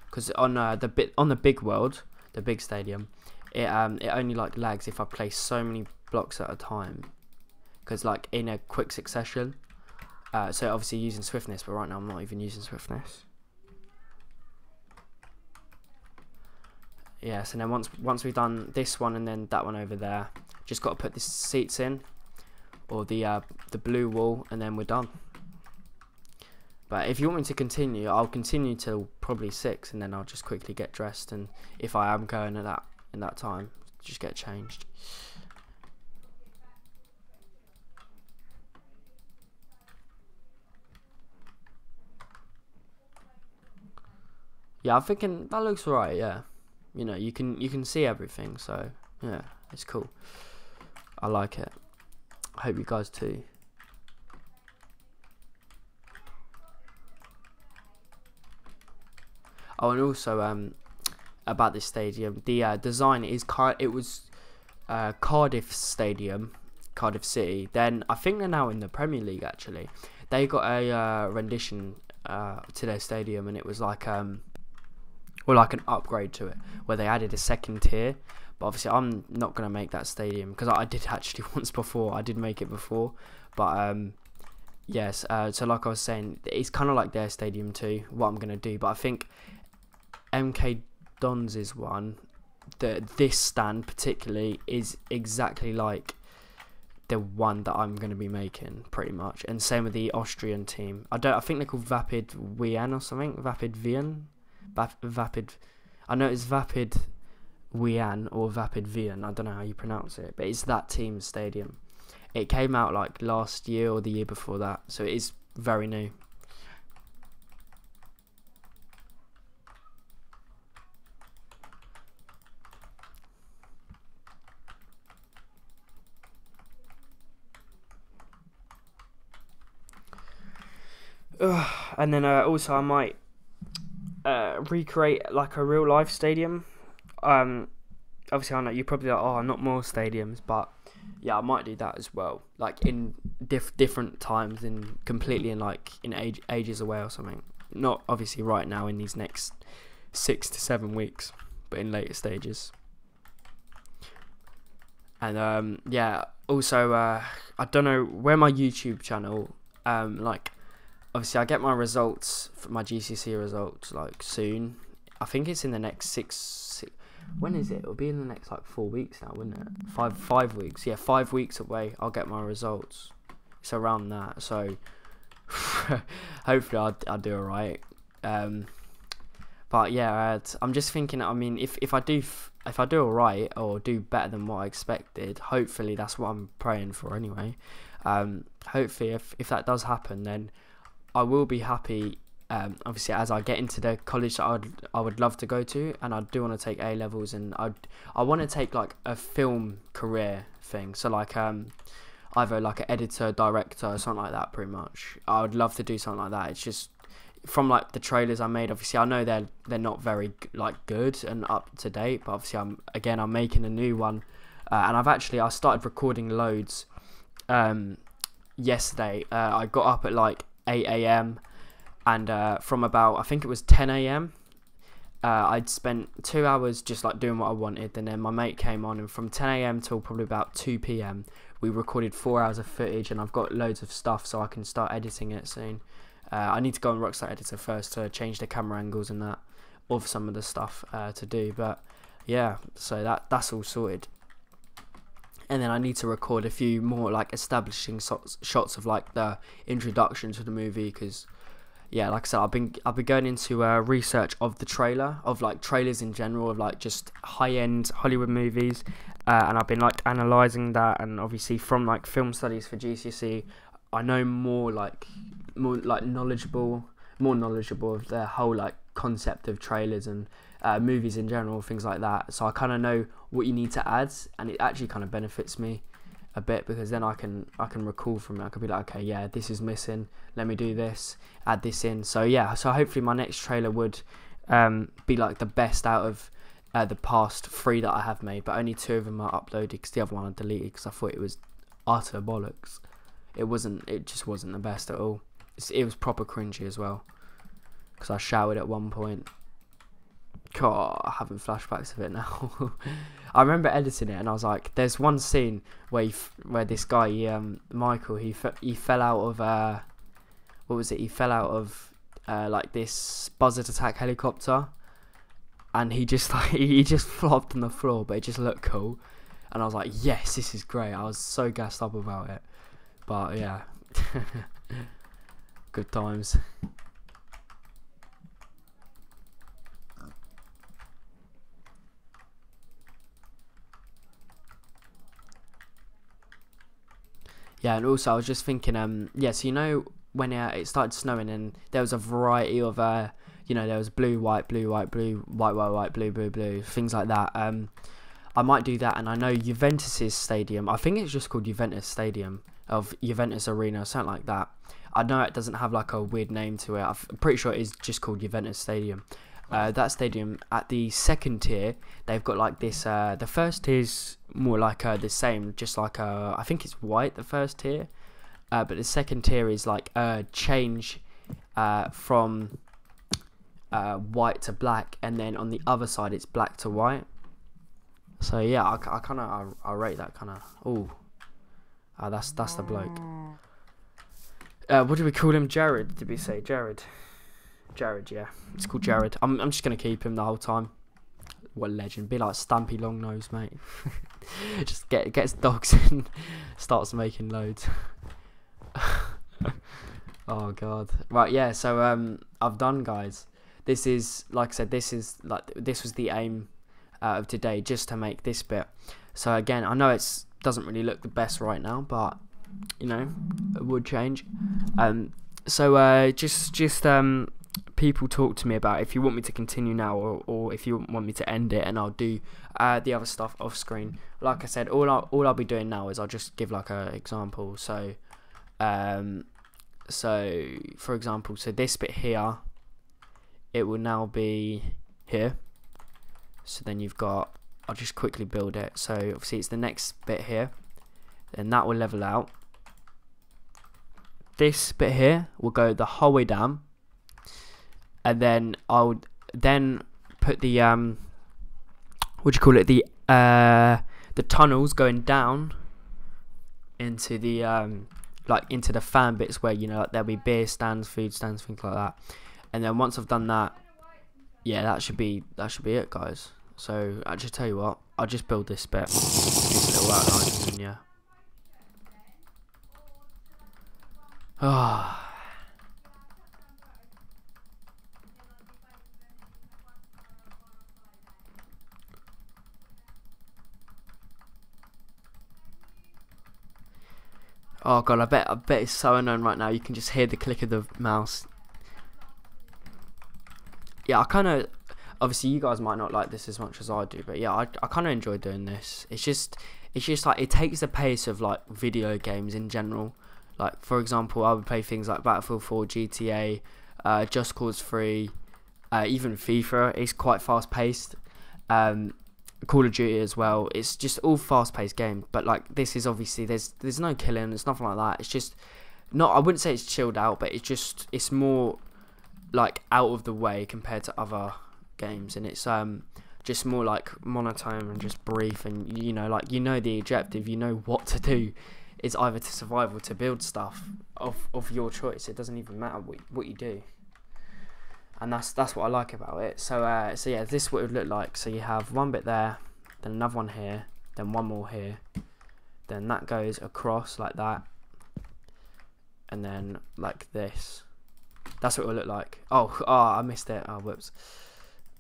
Because on the big world, the big stadium, it only like lags if I place so many blocks at a time, because like in a quick succession. So obviously using swiftness, but right now I'm not even using swiftness. Yes, and then once we've done this one and then that one over there, just got to put the seats in, or the blue wall, and then we're done. But if you want me to continue, I'll continue till probably 6, and then I'll just quickly get dressed, and if I am going at that time, just get changed. Yeah, I'm thinking that looks alright. Yeah, you know, you can see everything, so yeah, it's cool. I like it. I hope you guys too. Oh, and also about this stadium, the design is Cardiff Stadium, Cardiff City. Then I think they're now in the Premier League. Actually, they got a rendition to their stadium, and it was like like an upgrade to it, where they added a second tier. But obviously I'm not going to make that stadium, because I did actually once before. I did make it before, but yes, so like I was saying, it's kind of like their stadium too, what I'm going to do. But I think MK Dons' one, this stand particularly, is exactly like the one that I'm going to be making, pretty much. And same with the Austrian team. I think they're called Vapid Wien or something. Vapid Wien. Vapid. I know it's Vapid Wian or Vapid Vian. I don't know how you pronounce it, but it's that team's stadium. It came out like last year or the year before that, so it is very new. And then also I might recreate like a real life stadium. Obviously I know you're probably like, oh, not more stadiums, but yeah, I might do that as well, like in different times, in completely in like in ages away or something. Not obviously right now in these next 6 to 7 weeks, but in later stages. And yeah, also I don't know where my YouTube channel, like obviously I get my results for my GCSE results like soon. I think it's in the next six. When is it? It'll be in the next like 4 weeks now, wouldn't it? 5 weeks. Yeah, 5 weeks away. I'll get my results. It's around that. So hopefully I'll do alright. But yeah, I'm just thinking. I mean, if I do alright or do better than what I expected, hopefully that's what I'm praying for anyway. Hopefully if that does happen, then I will be happy. Obviously, as I get into the college that I would love to go to, and I do want to take A levels, and I want to take like a film career thing. So like either like an editor, director, or something like that. Pretty much, I would love to do something like that. It's just from like the trailers I made. Obviously, I know they're not very like good and up to date, but obviously I'm making a new one, and I started recording loads. Yesterday, I got up at like 8 a.m. and from about, I think it was 10 a.m. I'd spent 2 hours just like doing what I wanted, and then my mate came on, and from 10 a.m. till probably about 2 p.m. we recorded 4 hours of footage, and I've got loads of stuff so I can start editing it soon. I need to go on Rockstar Editor first to change the camera angles and that of some of the stuff to do, but yeah, so that's all sorted. And then I need to record a few more like establishing shots of like the introduction to the movie, because yeah, like I said, I've been going into research of the trailer, of like trailers in general, of like just high-end Hollywood movies, and I've been like analysing that, and obviously from like film studies for GCSE, I know more knowledgeable of the whole like concept of trailers and movies in general, things like that. So I kind of know what you need to add, and it actually kind of benefits me a bit, because then I can recall from it. I could be like, okay, yeah, this is missing, let me do this, add this in. So yeah, so hopefully my next trailer would be like the best out of the past 3 that I have made, but only 2 of them are uploaded because the other one I deleted because I thought it was utter bollocks. It just wasn't the best at all. It was proper cringy as well, because I showered at one point. God, I'm having flashbacks of it now. I remember editing it, and I was like, there's one scene where this guy, Michael, he fell out of what was it? He fell out of like this buzzard attack helicopter, and he just like he just flopped on the floor, but it just looked cool, and I was like, yes, this is great. I was so gassed up about it, but yeah, good times. Yeah, and also I was just thinking, yeah, so you know when it started snowing, and there was a variety of, there was blue, white, blue, white, blue, white, white, white, blue, blue, blue, things like that. I might do that, and I know Juventus's stadium, I think it's just called Juventus Stadium, of Juventus Arena, or something like that. I know it doesn't have like a weird name to it. I'm pretty sure it is just called Juventus Stadium. That stadium, at the second tier, they've got like this, the first tier's more like the same, just like I think it's white, the first tier, but the second tier is like a change from white to black, and then on the other side it's black to white. So yeah, I rate that kind of. Oh, that's the bloke. What do we call him? Jared? Did we say Jared? Jared, yeah, it's called Jared. I'm just gonna keep him the whole time. What a legend! Be like Stampy Longnose, mate. Just gets dogs and starts making loads. Oh god. Right, yeah. So I've done, guys. This is, like I said, this was the aim of today just to make this bit. So again, I know it doesn't really look the best right now, but you know, it would change. Just people talk to me about if you want me to continue now, or if you want me to end it, and I'll do the other stuff off screen. Like I said, all I'll be doing now is I'll just give like a example. So for example, so this bit here, it will now be here. So then you've got, I'll just quickly build it. So obviously it's the next bit here, then that will level out. This bit here will go the whole way down, and then I'll then put the the tunnels going down into the into the fan bits where, you know, like there'll be beer stands, food stands, things like that. And then once I've done that, yeah, that should be it, guys. So I just tell you what, I'll just build this bit, this little outline, and yeah. Ah. Oh god, I bet it's so annoying right now. You can just hear the click of the mouse. Yeah, I kind of, obviously you guys might not like this as much as I do, but yeah, I kind of enjoy doing this. It's just like, it takes the pace of like video games in general. Like for example, I would play things like Battlefield 4, GTA, Just Cause 3, even FIFA is quite fast paced. Call of Duty as well. It's just all fast-paced games, but like this is obviously there's no killing, it's nothing like that. It's just not, I wouldn't say it's chilled out, but it's more like out of the way compared to other games, and it's just more like monotone and just brief, and you know, like, you know the objective, you know what to do. It's either to survive or to build stuff of your choice. It doesn't even matter what you do. And that's what I like about it. So yeah, this is what it would look like. So you have one bit there, then another one here, then one more here, then that goes across like that, and then like this. That's what it would look like. Oh, I missed it. Oh, whoops.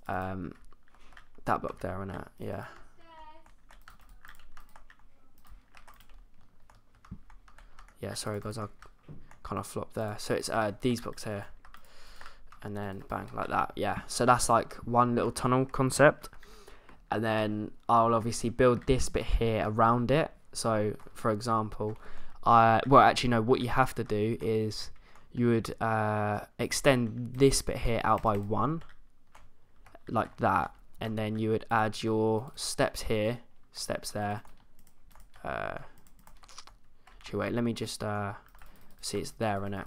That block there, innit? Yeah. Yeah, sorry guys, I kind of flopped there. So it's these blocks here, and then bang, like that. Yeah, so that's like one little tunnel concept, and then I'll obviously build this bit here around it. So for example, well actually no, what you have to do is you would extend this bit here out by 1 like that, and then you would add your steps here, steps there. Actually wait, let me just see, it's there, innit?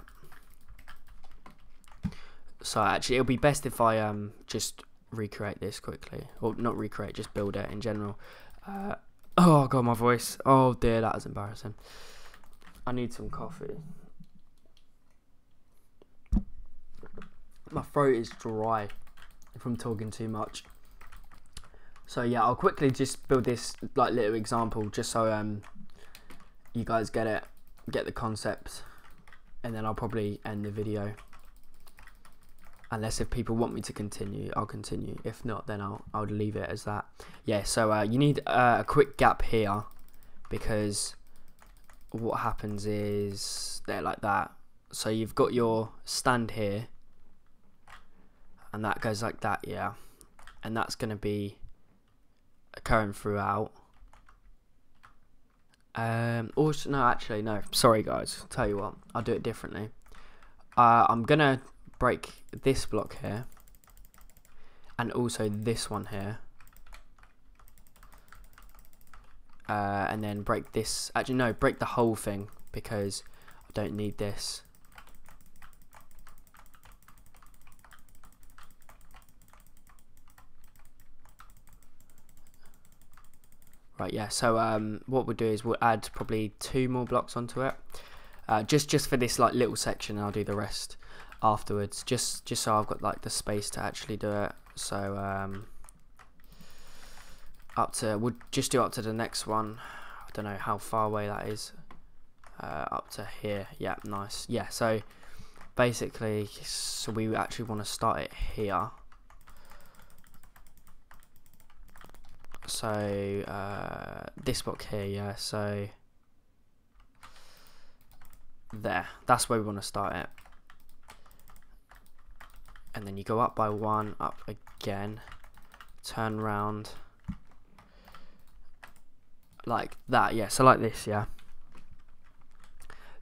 So actually it'll be best if I just recreate this quickly, or not recreate, just build it in general. Oh god, my voice, oh dear, that was embarrassing. I need some coffee. My throat is dry from talking too much. So yeah, I'll quickly just build this like little example just so you guys get the concept, and then I'll probably end the video. Unless if people want me to continue, I'll continue. If not, then I'll leave it as that. Yeah, so you need a quick gap here, because what happens is they're like that. So you've got your stand here, and that goes like that, yeah. And that's going to be occurring throughout. Also, no, actually, no. Sorry, guys. I'll tell you what, I'll do it differently. I'm going to break this block here, and also this one here, and then break this. Actually no, break the whole thing, because I don't need this. Right, yeah, so what we'll do is we'll add probably 2 more blocks onto it, just for this like little section, and I'll do the rest afterwards, just so I've got like the space to actually do it. So we'll just do up to the next one. I don't know how far away that is. Up to here. Yeah, nice. Yeah, so basically, so we actually want to start it here. So this block here, yeah, so there, that's where we want to start it. And then you go up by 1, up again, turn round like that, yeah, so like this, yeah.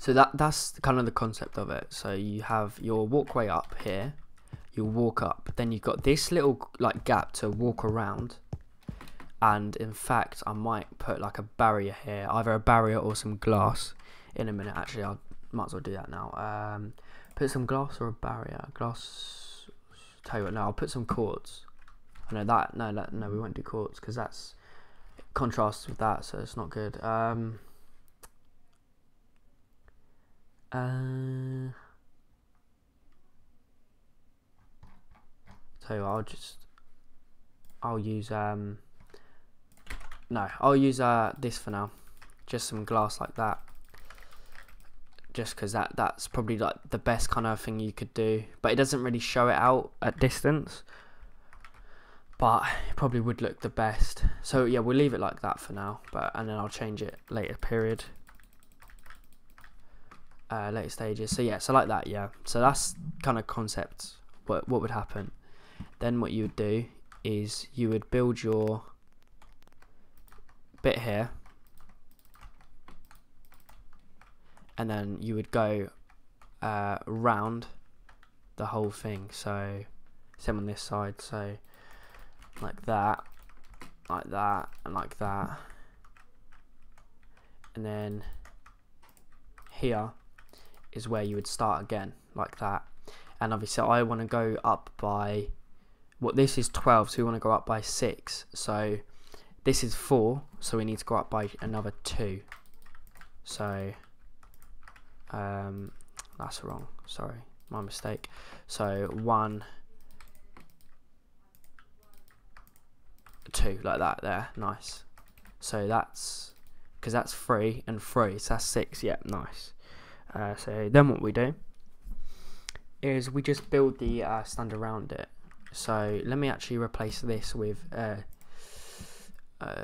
So that's kind of the concept of it. So you have your walkway up here, you walk up, then you've got this little like gap to walk around. And in fact, I might put like a barrier here, either a barrier or some glass in a minute. Actually, I might as well do that now. Put some glass or a barrier. Glass. Tell you what, no, I'll put some quartz. I know that. No, we won't do quartz because that's contrasts with that, so it's not good. Tell you what, I'll use I'll use this for now, just some glass like that, just because that's probably like the best kind of thing you could do, but it doesn't really show it out at distance, but it probably would look the best. So yeah, we'll leave it like that for now, and then I'll change it later period, later stages. So yeah, so like that, yeah, so that's kind of concept. What would happen then? What you would do is you would build your bit here, and then you would go round the whole thing. So same on this side, so like that, and like that, and then here is where you would start again, like that. And obviously I want to go up by, what, this is 12, so we want to go up by 6, so this is 4, so we need to go up by another 2. So that's wrong, sorry, my mistake. So 1, 2, like that there, nice. So that's, because that's 3 and 3, so that's 6, yeah, nice. So then what we do is we just build the stand around it. So let me actually replace this with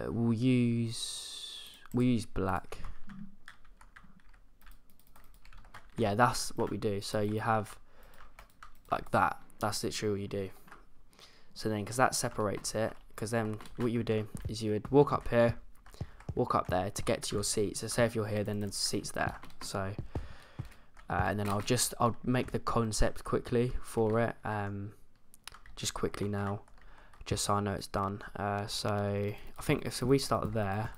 we'll use black. Yeah, that's what we do. So you have like that, that's literally what you do. So then, because that separates it, because then what you would do is you would walk up here, walk up there to get to your seat. So say if you're here, then the seat's there. So and then I'll make the concept quickly for it, just quickly now, just so I know it's done. So I think, so we start there.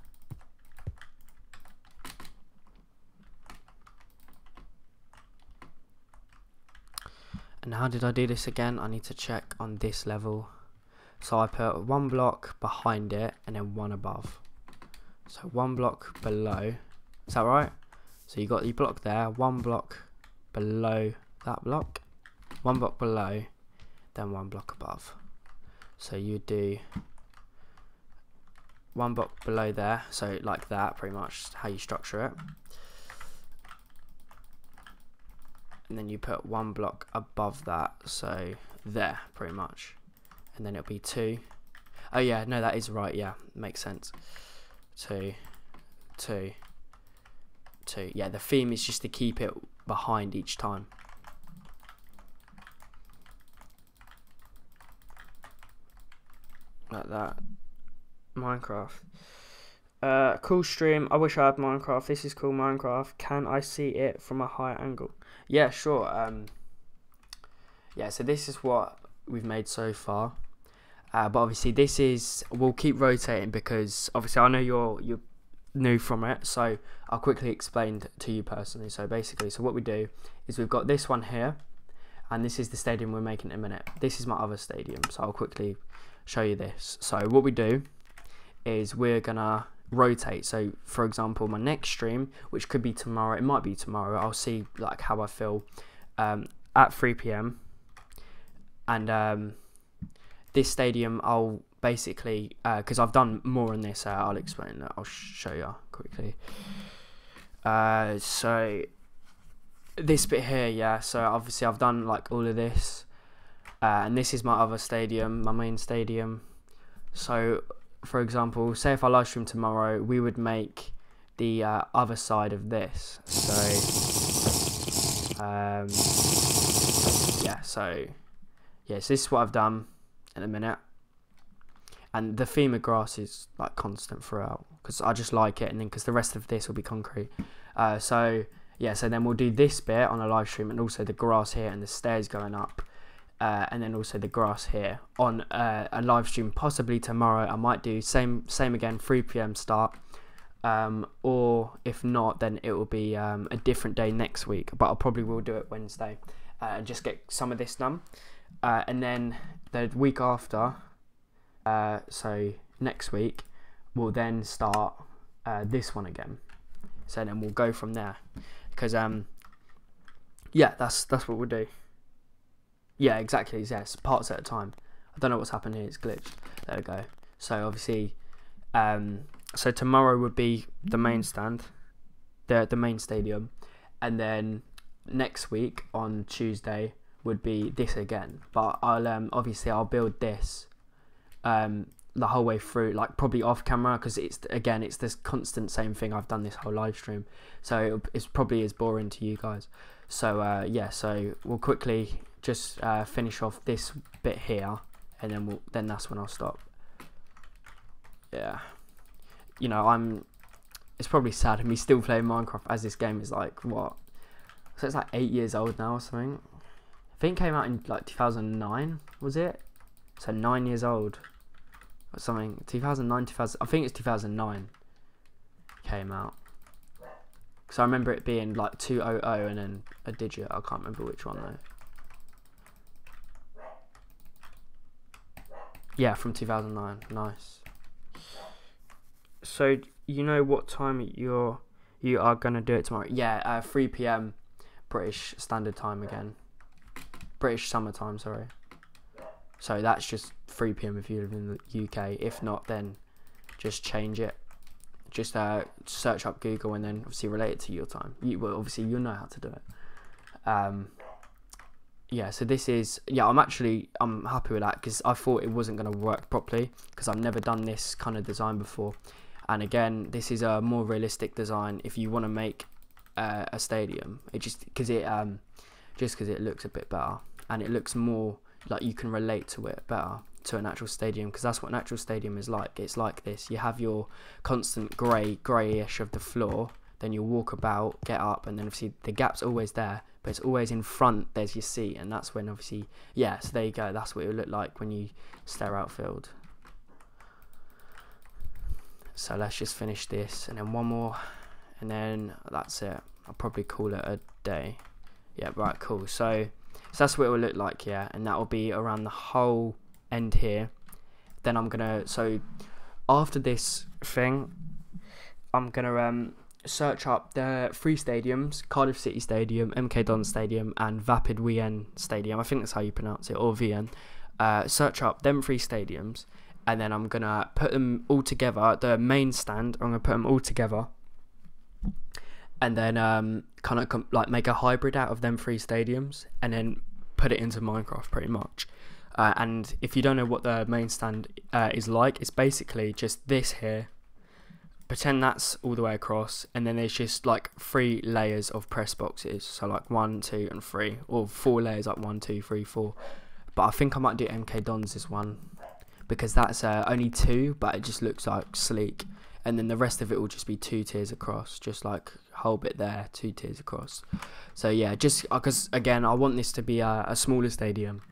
And how did I do this again? I need to check on this level. So I put 1 block behind it and then 1 above. So 1 block below. Is that right? So you got your block there, 1 block below that block, 1 block below, then 1 block above. So you do 1 block below there, so like that, pretty much how you structure it. And then you put 1 block above that, so there, pretty much. And then it'll be 2. Oh yeah, no, that is right, yeah, makes sense. 2, 2, 2. Yeah, the theme is just to keep it behind each time. Like that. Minecraft. Cool stream. I wish I had Minecraft. This is cool, Minecraft. Can I see it from a higher angle? Yeah, sure. Yeah, so this is what we've made so far. But obviously this is, we'll keep rotating because obviously I know you're new from it, so I'll quickly explain to you personally. So basically, so what we do is we've got this one here, and this is the stadium we're making in a minute. This is my other stadium, so I'll quickly show you this. So what we do is we're gonna rotate. So for example, my next stream, which could be tomorrow, it might be tomorrow, I'll see like how I feel, at 3 PM, and this stadium I'll basically, because I've done more on this, I'll explain that. I'll show you quickly. So this bit here, yeah, so obviously I've done like all of this, and this is my other stadium, my main stadium. So for example, say if I live stream tomorrow, we would make the other side of this. So so this is what I've done in a minute. And the theme of grass is like constant throughout because I just like it, and then because the rest of this will be concrete. So then we'll do this bit on a live stream, and also the grass here and the stairs going up, and then also the grass here on a live stream possibly tomorrow. I might do same again, 3 p.m. start, or if not, then it will be a different day next week. But I probably will do it Wednesday and just get some of this done, and then the week after. So next week we'll then start this one again. So then we'll go from there, because that's what we'll do. Yeah, exactly. Yes, parts at a time. I don't know what's happened here. It's glitched. There we go. So obviously, so tomorrow would be the main stand, the main stadium, and then next week on Tuesday would be this again. But I'll build this the whole way through, like probably off camera, because it's this constant same thing I've done this whole live stream, so it's probably as boring to you guys. So so we'll quickly just finish off this bit here, and then that's when I'll stop. It's probably sad of me still playing Minecraft, as this game is like so it's like 8 years old now or something. I think it came out in like 2009, was it? So 9 years old or something. 2009, 2000. I think it's 2009 came out. Because I remember it being like 200 and then a digit. I can't remember which one though. Yeah, from 2009. Nice. So you know what time you are gonna do it tomorrow? Yeah, 3 p.m. British Standard Time again. British Summer Time, sorry. So that's just 3 p.m. if you live in the UK. If not, then just change it. Just search up Google and then obviously relate it to your time. You'll know how to do it. So this is, I'm happy with that, because I thought it wasn't going to work properly, because I've never done this kind of design before. And again, this is a more realistic design if you want to make a stadium. Just because it looks a bit better, and it looks more like you can relate to it better, to an actual stadium, because that's what an actual stadium is like. It's like this. You have your constant greyish of the floor, then you walk about, get up, and then obviously the gap's always there, but it's always in front. There's your seat, and that's when obviously so there you go. That's what it would look like when you stare outfield. So let's just finish this, and then one more, and then that's it. I'll probably call it a day. Yeah, right, cool. So that's what it will look like, and that will be around the whole end here. Then so after this thing, I'm gonna search up the 3 stadiums: Cardiff City Stadium, MK Dons Stadium, and Vapid Wien Stadium. I think that's how you pronounce it, or Wien. Search up them 3 stadiums, and then I'm gonna put them all together. The main stand, I'm gonna put them all together, and then like make a hybrid out of them 3 stadiums, and then put it into Minecraft pretty much. And if you don't know what the main stand is like, it's basically just this here. Pretend that's all the way across, and then there's just like 3 layers of press boxes, so like 1, 2 and 3, or 4 layers, like 1, 2, 3, 4. But I think I might do MK Dons this one, because that's only 2, but it just looks like sleek. And then the rest of it will just be 2 tiers across, just like whole bit there, 2 tiers across. So yeah, just because again I want this to be a smaller stadium,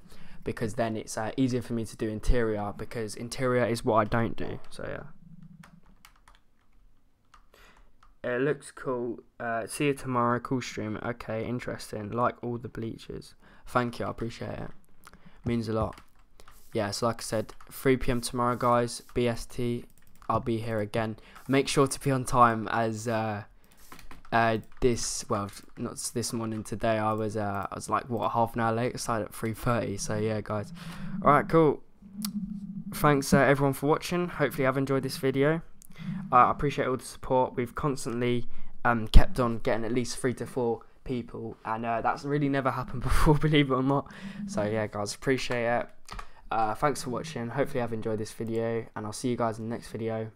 because then it's easier for me to do interior, because interior is what I don't do. So yeah, it looks cool. See you tomorrow. Cool stream. Okay, interesting. Like all the bleachers. Thank you, I appreciate it. Means a lot. Yeah, so like I said, 3 p.m. tomorrow, guys. BST. I'll be here again. Make sure to be on time, as not this morning, today I was like half an hour late. I started at 3:30. So yeah, guys. All right, cool. Thanks everyone for watching. Hopefully I've enjoyed this video. I appreciate all the support. We've constantly kept on getting at least 3 to 4 people, and that's really never happened before, believe it or not. So yeah, guys, appreciate it. Thanks for watching. Hopefully I've enjoyed this video, and I'll see you guys in the next video.